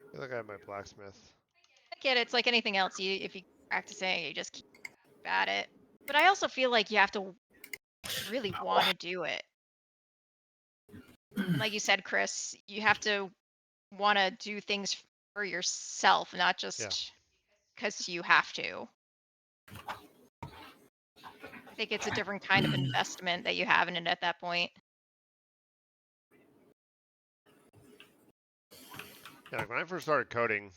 I feel like I have my blacksmith. I get it. It's like anything else. If you practicing, you just keep at it. But I also feel like you have to really want to do it. And like you said, Chris, you have to want to do things for yourself, not just because you have to. I think it's a different kind of investment that you have in it at that point. Yeah, like when I first started coding,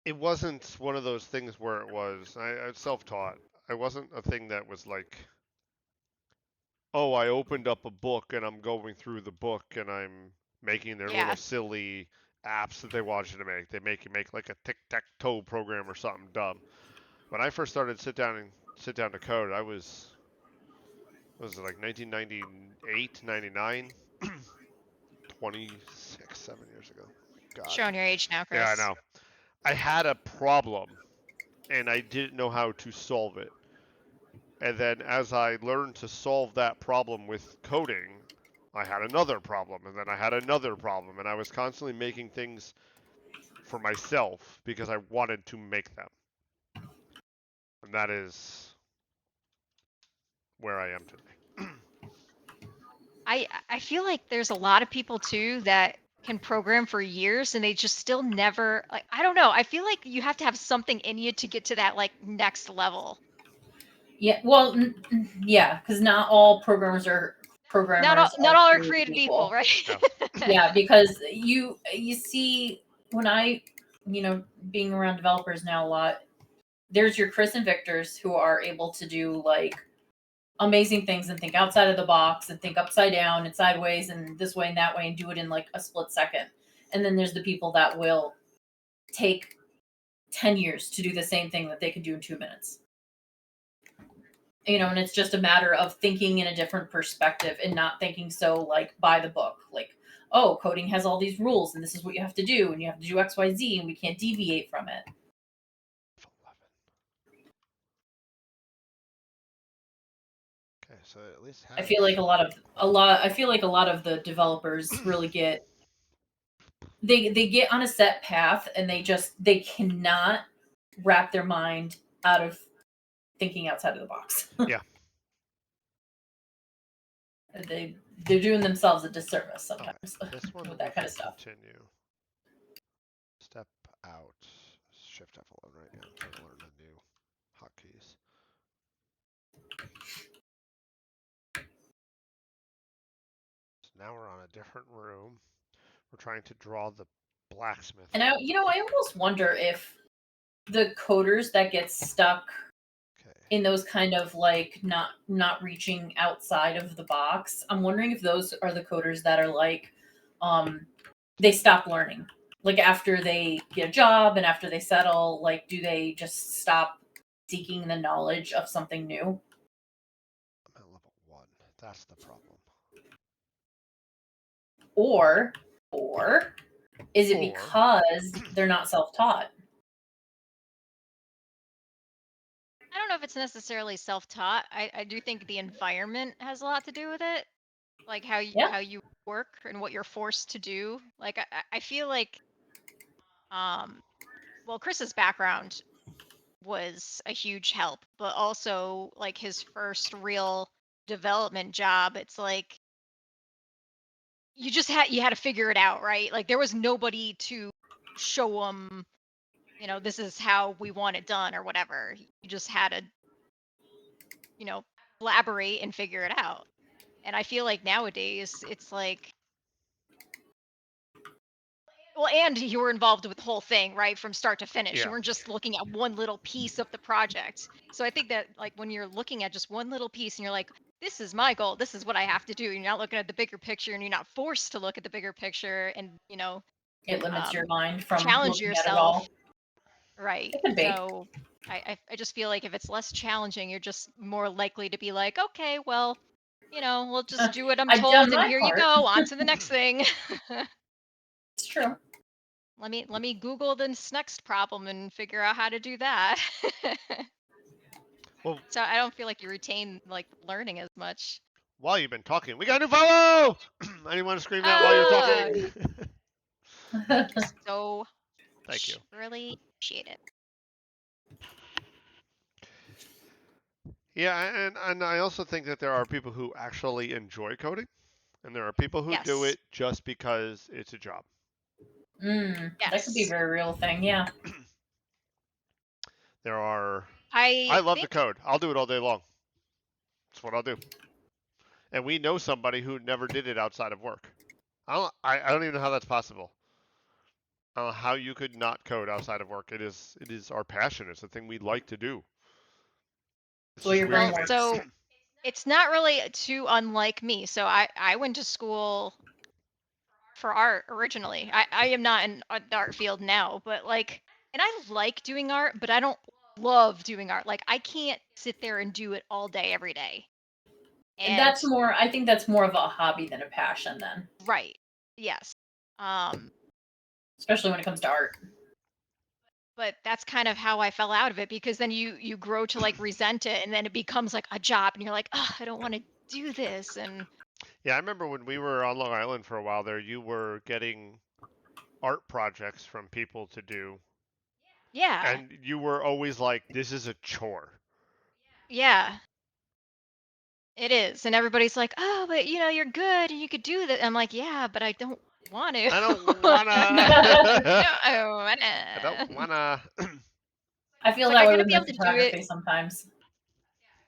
it wasn't one of those things where it was. I self-taught. I wasn't a thing that was like, oh, I opened up a book and I'm going through the book and I'm making their little Yeah. silly apps that they want you to make. They make you make like a tic-tac-toe program or something dumb. When I first started sit down to code, I was it like 1998, 99, 26, 7 years ago. My God. Showing your age now, Yeah, I Chris. know. I had a problem and I didn't know how to solve it. And then as I learned to solve that problem with coding, I had another problem, and then I had another problem, and I was constantly making things for myself because I wanted to make them. And that is where I am today. I feel like there's a lot of people too that can program for years and they just still never, like, I don't know. I feel like you have to have something in you to get to that like next level. Yeah. Well, yeah, because not all programmers are Not all are creative creative people, right? No. Yeah, because you see when I, being around developers now a lot, there's your Chris and Victors who are able to do like amazing things and think outside of the box and think upside down and sideways and this way and that way and do it in like a split second. And then there's the people that will take 10 years to do the same thing that they could do in 2 minutes. And it's just a matter of thinking in a different perspective and not thinking so like by the book. Like, oh, coding has all these rules and this is what you have to do and you have to do XYZ and we can't deviate from it. Okay, so at least I feel like a lot of the developers really get they get on a set path and they cannot wrap their mind out of thinking outside of the box. Yeah. They're doing themselves a disservice sometimes This one with we that kind can of stuff. continue. Step out. Shift F11 right now. I'm trying to learn the new hotkeys. So now we're on a different room. We're trying to draw the blacksmith. And I almost wonder if the coders that get stuck in those kind of like not reaching outside of the box, I'm wondering if those are the coders that are like they stop learning. Like after they get a job and after they settle, like do they just stop seeking the knowledge of something new? I'm at level 1. That's the problem. Or is it because they're not self-taught? I don't know if it's necessarily self-taught. I do think the environment has a lot to do with it, like how you work and what you're forced to do. Like I feel like, well, Chris's background was a huge help, but also like his first real development job, it's like you had to figure it out, right? Like there was nobody to show him, this is how we want it done or whatever. You just had to, collaborate and figure it out. And I feel like nowadays it's like, well, and you were involved with the whole thing, right, from start to finish. Yeah. You weren't just looking at one little piece of the project. So I think that like when you're looking at just one little piece and you're like, this is my goal, this is what I have to do. You're not looking at the bigger picture, and you're not forced to look at the bigger picture, and It limits your mind from challenge looking at it all. yourself. Right. It could be. So I just feel like if it's less challenging, you're just more likely to be like, okay, well, we'll just do what I'm I've done told, and my here you part. go, on to the next thing. It's true. Let me Google this next problem and figure out how to do that. Well, So I don't feel like you retain like learning as much. while you've been talking, we got a new follow! I didn't want to scream that while you're talking. So Thank you. really appreciate it. Yeah, and I also think that there are people who actually enjoy coding, and there are people who do Yes. it just because it's a job. That could be a Yes. very real thing, yeah. There are. I love to think code. I'll do it all day long. That's what I'll do. And we know somebody who never did it outside of work. I don't even know how that's possible. I don't know how you could not code outside of work. It is our passion. It's the thing we like to do. It's Well, just your weird brain to me. works. so it's not really too unlike me. So I went to school for art originally. I am not in the art field now, but like, and I like doing art, but I don't love doing art. Like I can't sit there and do it all day every day. And that's more, I think that's more of a hobby than a passion then. Right. Yes. Especially when it comes to art. But that's kind of how I fell out of it, because then you grow to like resent it, and then it becomes like a job, and you're like, oh, I don't want to do this. And Yeah, I remember when we were on Long Island for a while there, you were getting art projects from people to do. yeah. And you were always like, this is a chore. Yeah. It is. And everybody's like, oh, but you're good and you could do that. I'm like, yeah, but I don't want to. I don't wanna. I don't wanna. I feel It's like that I way gotta with be my able to do photography it. sometimes.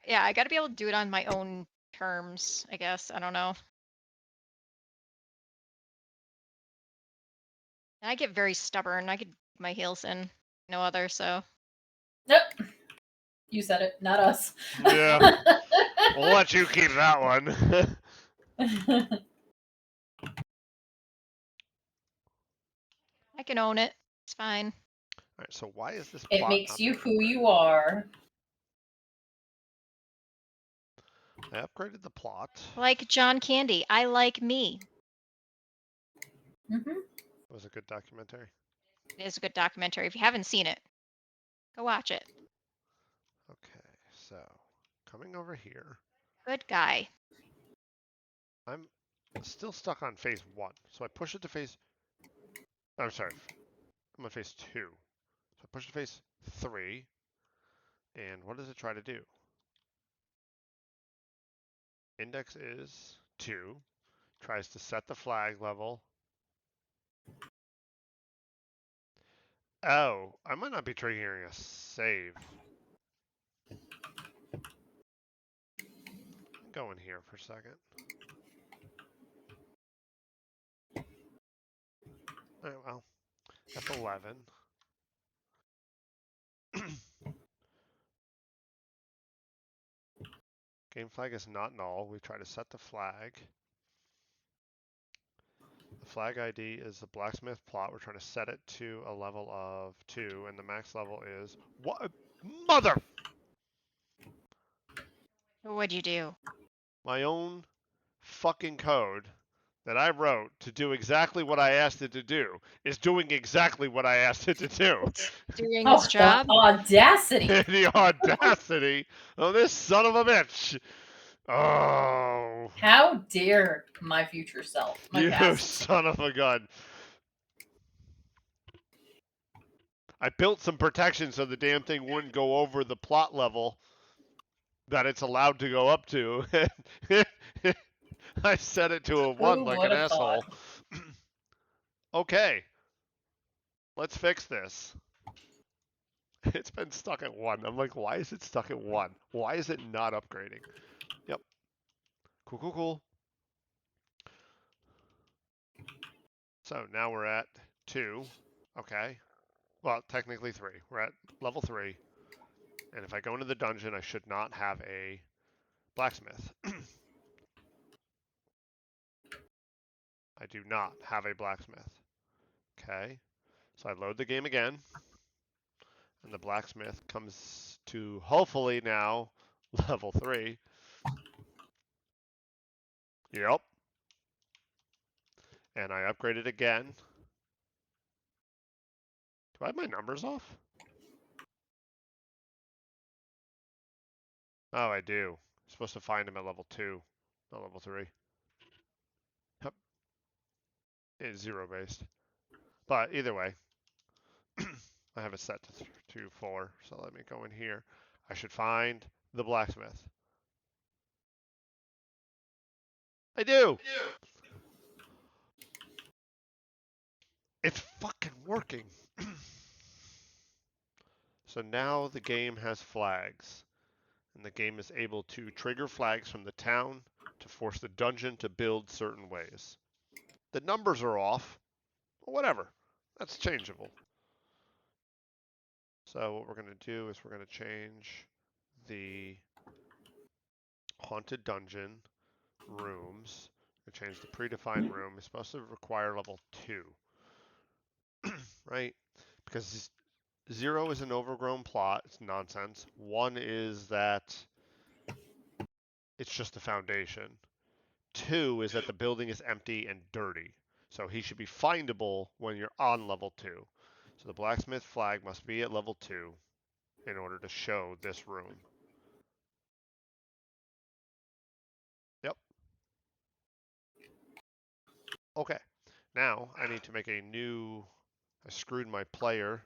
Yeah, I gotta be able to do it on my own terms, I guess. I don't know. And I get very stubborn. I could dig my heels in, no other. So Nope. You said it, not us. Yeah. We'll let you keep that one. I can own it. It's fine. Alright, so why is this It plot makes not you being who upgraded? you are. I upgraded the plot. Like John Candy, I like me. Mm-hmm. It was a good documentary. It is a good documentary. If you haven't seen it, go watch it. Okay, so coming over here. Good guy. I'm still stuck on phase 1. So I push it to phase... I'm sorry. I'm on phase 2. So I push it to phase 3. And what does it try to do? Index is 2. Tries to set the flag level. Oh, I might not be triggering a save. Go in here for a second. Alright, well, F11. Game flag is not null. We try to set the flag. The flag ID is the blacksmith plot. We're trying to set it to a level of 2, and the max level is... What? Mother! What'd you do? My own fucking code that I wrote to do exactly what I asked it to do is doing exactly what I asked it to do. Doing Oh, its job? the audacity. The audacity of this son of a bitch. Oh. How dare my future self, my You past. son of a gun. I built some protection so the damn thing wouldn't go over the plot level that it's allowed to go up to. I set it to a 1 Who like would an have asshole. thought? Okay, let's fix this. It's been stuck at 1. I'm like, why is it stuck at 1? Why is it not upgrading? Yep. Cool. So now we're at 2. Okay. Well, technically 3. We're at level 3. And if I go into the dungeon, I should not have a blacksmith. I do not have a blacksmith. Okay. So I load the game again. And the blacksmith comes to hopefully now level 3. Yep. And I upgrade it again. Do I have my numbers off? Oh, I do. I'm supposed to find him at level 2, not level 3. Yep. It's 0 based. But either way, I have it set to 4. So let me go in here. I should find the blacksmith. I do! It's fucking working. So now the game has flags. And the game is able to trigger flags from the town to force the dungeon to build certain ways. The numbers are off, but whatever. That's changeable. So what we're going to do is we're going to change the haunted dungeon rooms. We change the predefined room. It's supposed to require level 2, right? Because 0 is an overgrown plot. It's nonsense. 1 is that it's just a foundation. 2 is that the building is empty and dirty. So he should be findable when you're on level 2. So the blacksmith flag must be at level 2 in order to show this room. Yep. Okay. Now I need to make a new. I screwed my players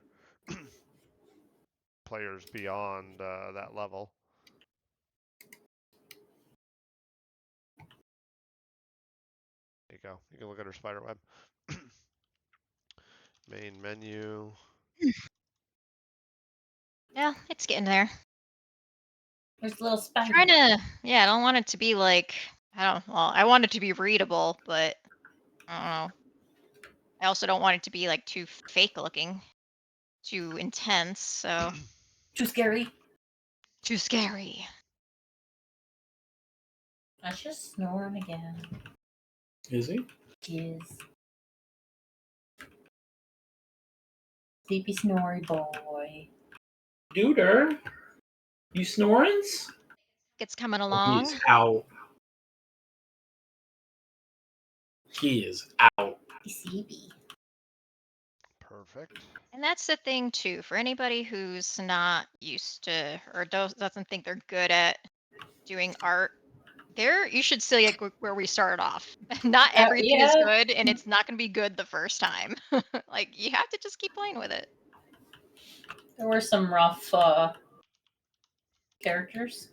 beyond that level. There you go. You can look at her spider web. Main menu. Yeah, it's getting there. There's a little spider. Trying to, yeah, I don't want it to be like, I want it to be readable, but I don't know. I also don't want it to be like too fake looking, too intense, so Too scary. too scary. That's just snoring again. Is he? He is. Sleepy snory boy. Duder, you snorings? It's coming He along. is out. He is out. Sleepy. Perfect. And that's the thing too, for anybody who's not used to or doesn't think they're good at doing art, there you should see like where we started off. Not everything is Yeah. good, and it's not going to be good the first time. Like you have to just keep playing with it. There were some rough characters.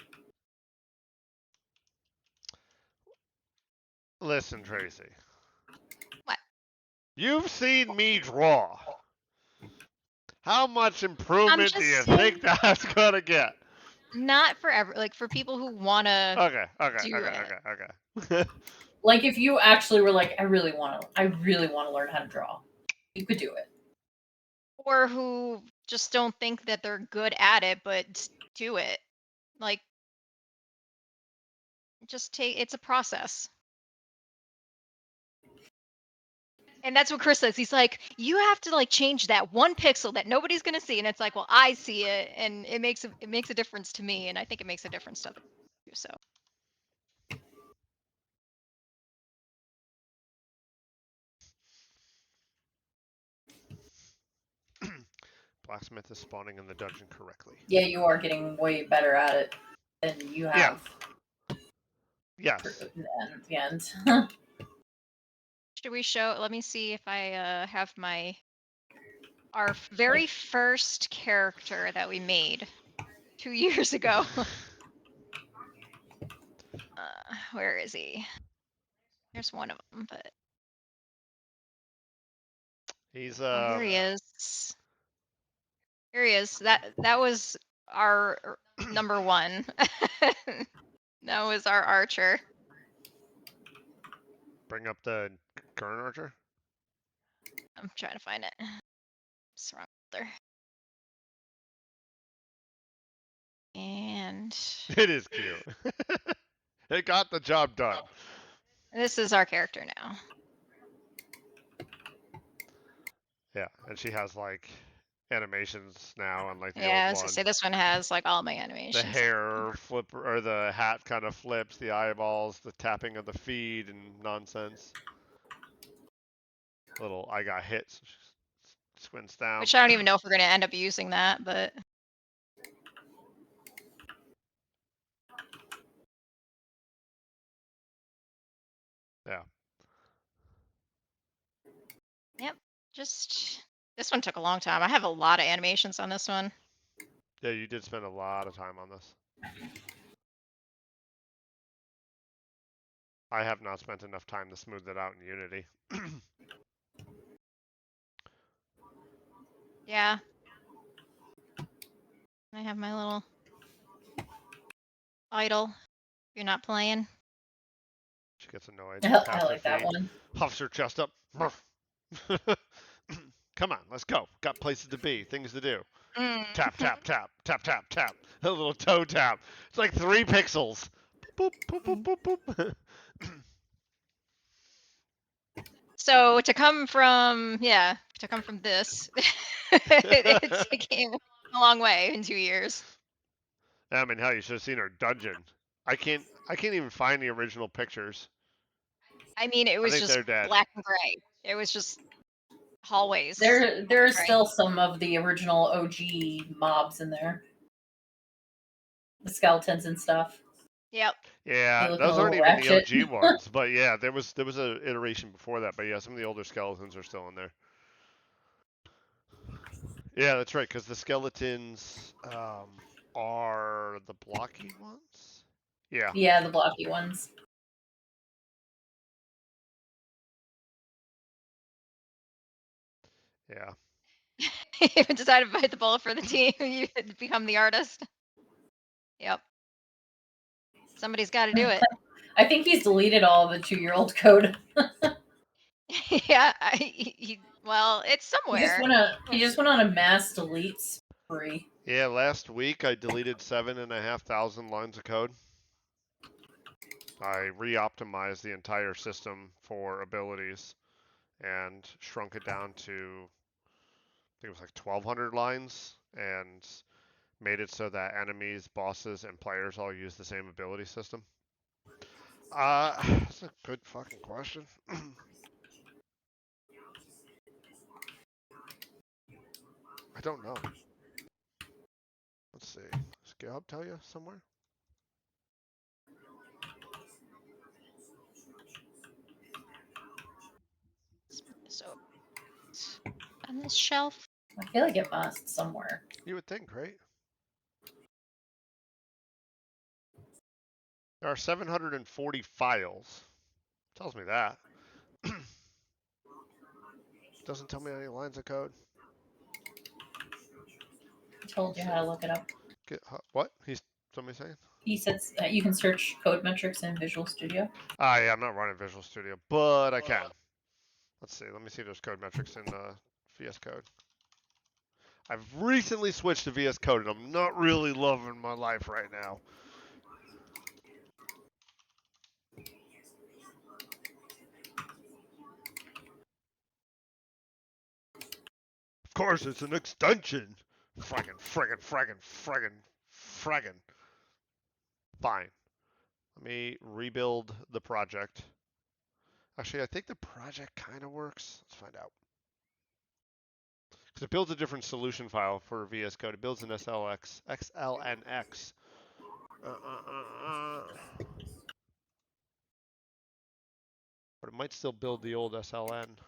Listen, Tracy. What? You've seen me draw. How much improvement do you just think that's gonna get? Not forever. Like for people who want to Okay. do it. Like if you actually were like, I really want to learn how to draw, you could do it. Or who just don't think that they're good at it, but do it. Like, just it's a process. And that's what Chris says. He's like, you have to like change that one pixel that nobody's gonna see, and it's like, well, I see it, and it makes a difference to me, and I think it makes a difference to others too. So. Blacksmith is spawning in the dungeon correctly. Yeah, you are getting way better at it than you have. Yes. At the end. Should we show? Let me see if I have my our very first character that we made 2 years ago. Where is he? There's one of them, but He's oh, here he is. Here he is. That was our number one. That was our archer. bring up the current archer. I'm trying to find it. It's wrong folder. And It is cute. It got the job done. this is our character now. Yeah, and she has like animations now, unlike the Yeah, old as I one. say, this one has like all my The animations. hair flip or the hat kind of flips, the eyeballs, the tapping of the feet and nonsense. Little I got hit, so she squints down. Which I don't even know if we're gonna end up using that, but Yeah. yep. Just this one took a long time. I have a lot of animations on this one. Yeah, you did spend a lot of time on this. I have not spent enough time to smooth it out in Unity. Yeah. I have my little idol. You're not playing. She gets annoyed. I Taps her like that feet, one. huffs her chest up. Come on, let's go. Got places to be, things to do. Tap, tap, tap, tap, tap, tap. A little toe tap. It's like 3 pixels. Boop, boop, boop, boop, boop, boop. So to come from this, it came a long way in 2 years. I mean, hell, you should have seen her dungeon. I can't even find the original pictures. I mean, it I was think just they're dead. black and gray. It was just hallways. There's Right. still some of the original OG mobs in there. The skeletons and stuff. Yep. Yeah, look those a aren't little even the ratchet. OG ones, but yeah, there was an iteration before that. But yeah, some of the older skeletons are still in there. Yeah, that's right, because the skeletons are the blocky ones. Yeah. Yeah, the blocky ones. Yeah. You even decided to bite the bullet for the team. You become the artist. Yep. Somebody's got to do it. I think he's deleted all of the 2-year-old code. Yeah. Well, it's somewhere. He just went on a mass delete spree. Yeah, last week I deleted 7,500 lines of code. I re-optimized the entire system for abilities and shrunk it down to, I think it was like 1,200 lines, and made it so that enemies, bosses, and players all use the same ability system. That's a good fucking question. I don't know. Let's see. Does GitHub tell you somewhere? So on this shelf. I feel like it must somewhere. You would think, right? There are 740 files. Tells me that. Doesn't tell me any lines of code. I told you how to look it up. What? He's somebody saying? He says you can search code metrics in Visual Studio. Ah, yeah, I'm not running Visual Studio, but I can. Let's see. Let me see if there's code metrics in VS Code. I've recently switched to VS Code, and I'm not really loving my life right now. Of course, it's an extension. Friggin'. Fine. Let me rebuild the project. Actually, I think the project kind of works. Let's find out. Because it builds a different solution file for VS Code. It builds an XLNX. But it might still build the old SLN.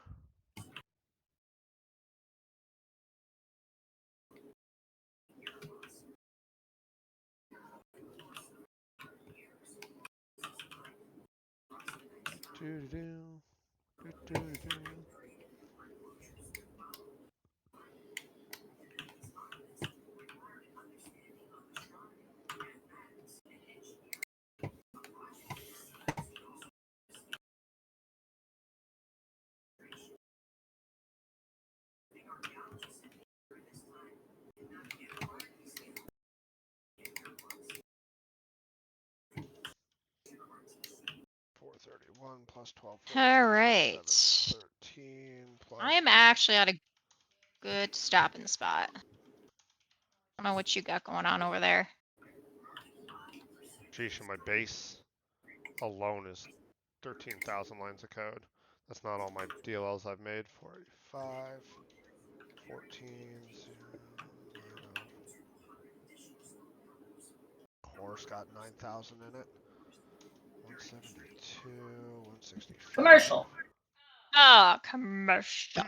431 plus 12. All right. 13 plus. I am actually at a good stopping spot. I don't know what you got going on over there. Geez, my base alone is 13,000 lines of code. That's not all my DLLs I've made. 485, 14, 0, 90. Core's got 9,000 in it. 172, 165. Commercial. Ah, commercial.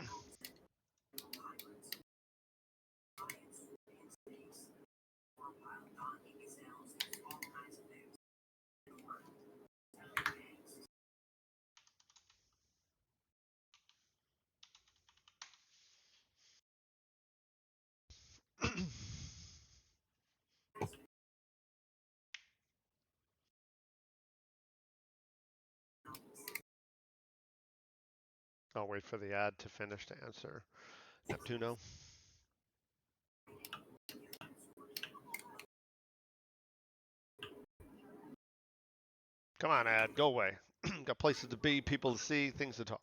I'll wait for the ad to finish to answer. Neptuno. Come on, ad, go away. Got places to be, people to see, things to talk.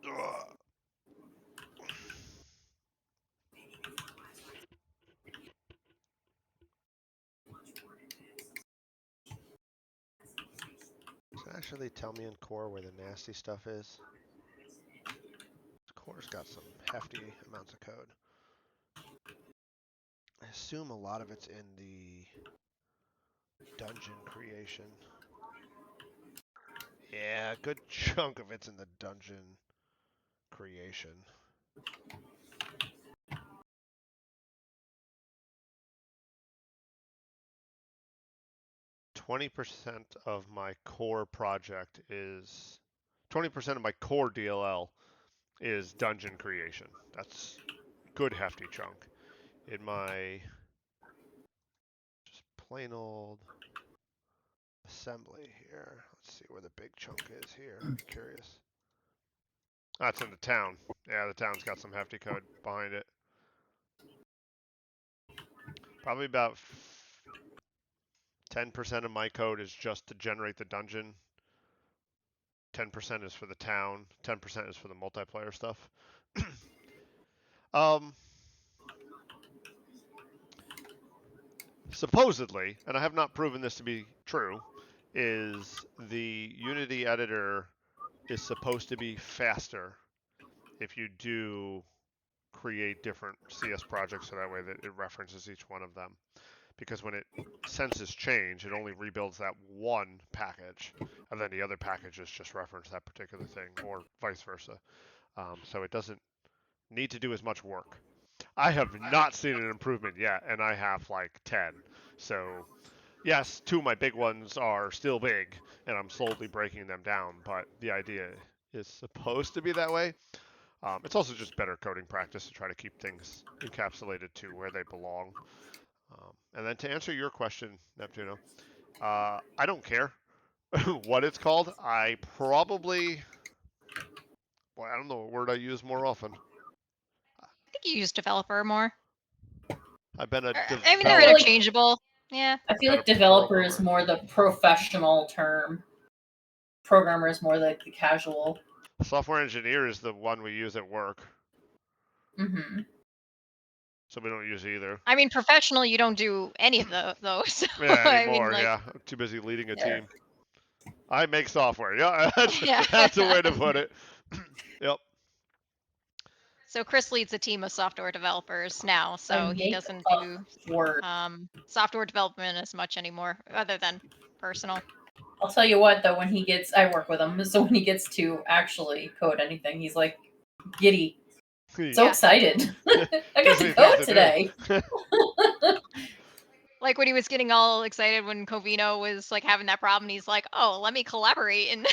Ugh. Does it actually tell me in Core where the nasty stuff is? Core's got some hefty amounts of code. I assume a lot of it's in the dungeon creation. Yeah, a good chunk of it's in the dungeon creation. $20% of my core project is 20% of my core DLL is dungeon creation. That's good hefty chunk. In my just plain old assembly here, let's see where the big chunk is here. I'm curious. That's in the town. Yeah, the town's got some hefty code behind it. Probably about 10% of my code is just to generate the dungeon. 10% is for the town. 10% is for the multiplayer stuff. Supposedly, and I have not proven this to be true, is the Unity editor is supposed to be faster if you do create different CS projects so that way that it references each one of them. Because when it senses change, it only rebuilds that one package, and then the other packages just reference that particular thing, or vice versa. So it doesn't need to do as much work. I have not seen an improvement yet, and I have like 10. So yes, 2 of my big ones are still big, and I'm slowly breaking them down, but the idea is supposed to be that way. It's also just better coding practice to try to keep things encapsulated to where they belong. And then to answer your question, Neptuno, I don't care what it's called. I probably, well, I don't know what word I use more often. I think you use developer more. I've been a developer. I mean, they're interchangeable. Yeah. I feel like developer is more the professional term. Programmer is more like the casual. Software engineer is the one we use at work. Mm-hmm. So we don't use either. I mean, professional, you don't do any of those. Yeah, anymore. I mean, like, yeah, I'm too busy leading a team. I make software. Yeah, that's a way to put it. Yep. So Chris leads a team of software developers now, so he doesn't do software development as much anymore, other than personal. I'll tell you what, though, when he gets, I work with him, so when he gets to actually code anything, he's like giddy. So Yeah. excited. I got Gives to me go things to do. today. Like when he was getting all excited when Covino was like having that problem, he's like, "Oh, let me collaborate and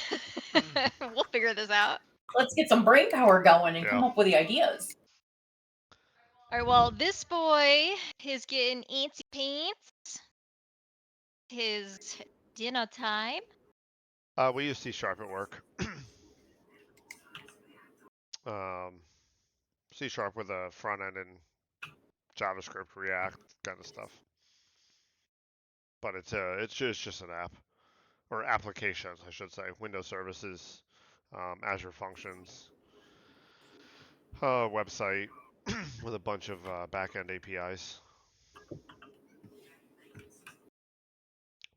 we'll figure this out." Let's get some brain power going and Yeah. come up with the ideas. All right. Well, this boy is getting antsy pants. His dinner time. We use C# at work. C# with a front end and JavaScript, React kind of stuff. But it's just an app, or applications, I should say. Windows services, Azure functions, website with a bunch of backend APIs.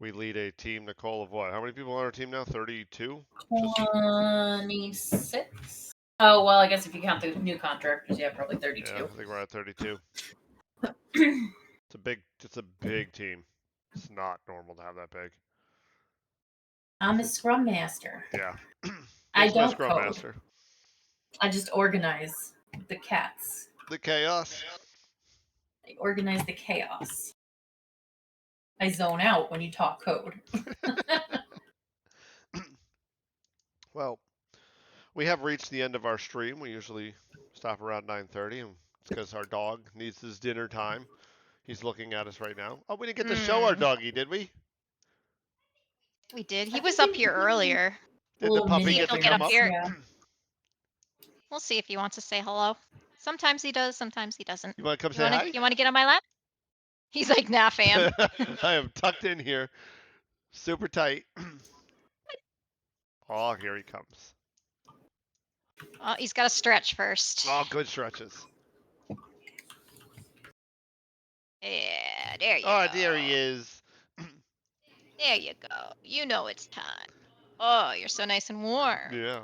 We lead a team, Nicole, of what? How many people on our team now? 32? 26. Oh well, I guess if you count the new contractors, yeah, probably 32. Yeah, I think we're at 32. It's a big team. It's not normal to have that big. I'm a scrum master. Yeah. I What's my don't Scrum code. Master? I just organize the cats. The chaos. I organize the chaos. I zone out when you talk code. Well, we have reached the end of our stream. We usually stop around 9:30, and it's because our dog needs his dinner time. He's looking at us right now. Oh, we didn't get to show our doggy, did we? We did. I He was think up here earlier. Did the little puppy See mini if get he'll to get come up up? here. Yeah. We'll see if he wants to say hello. Sometimes he does. Sometimes he doesn't. You want to come You say want hi? to? You want to get on my lap? He's like, "Nah, fam." I am tucked in here, super tight. Oh, here he comes. Oh, he's got to stretch first. Oh, good stretches. Yeah, there you Oh, go. there he is. There you go. You know it's time. Oh, you're so nice and warm. Yeah.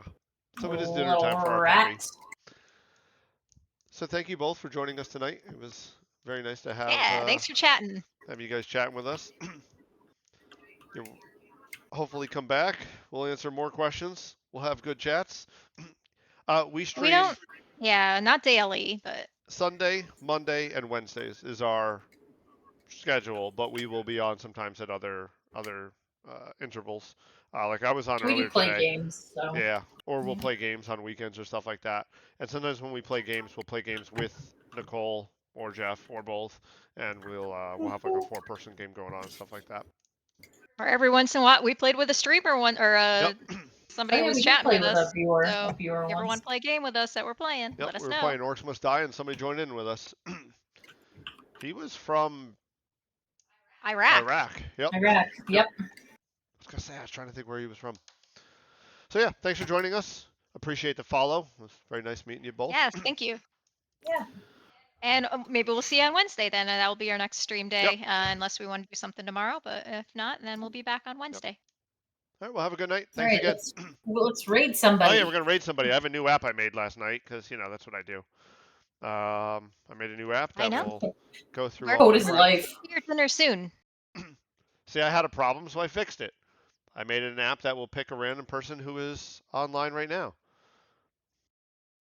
So it is dinner Little time for our rat. puppy. So thank you both for joining us tonight. It was very nice to have Yeah, thanks for chatting. have you guys chatting with us. You'll hopefully come back. We'll answer more questions. We'll have good chats. We stream We don't. Yeah, not daily, but Sunday, Monday, and Wednesdays is our schedule, but we will be on sometimes at other intervals. Like I was on We earlier do play today. games, so Yeah, or we'll Yeah. play games on weekends or stuff like that. And sometimes when we play games, we'll play games with Nicole or Jeff or both, and we'll have like a 4-person game going on and stuff like that. or every once in a while we played with a streamer one or Yep. somebody Oh, yeah, was we did chatting play with with us. a viewer So everyone once. play a game with us that we're playing. Yep. Let us We were know. playing Orcs Must Die, and somebody joined in with us. He was from Iraq. Yep. Iraq. Yep. I was gonna say I was trying to think where he was from. So yeah, thanks for joining us. Appreciate the follow. It was very nice meeting you both. Yes, thank you. Yeah. And maybe we'll see you on Wednesday then, and that will be our next stream day, Yep. unless we want to do something tomorrow. But if not, then we'll be back on Wednesday. All right. Well, have a good night. All Thanks right, again. let's raid Oh somebody. yeah, we're gonna raid somebody. I have a new app I made last night because that's what I do. I made a new app I that know. will go through We're all Code my is friends. life. your dinner soon. See, I had a problem, so I fixed it. I made an app that will pick a random person who is online right now.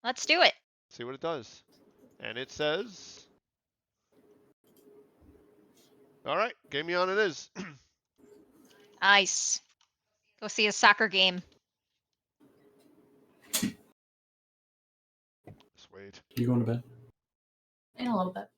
Let's do it. See what it does. And it says, all right, game me on it is. Nice. Go see a soccer game. Sweet. You going to bed? In a little bit.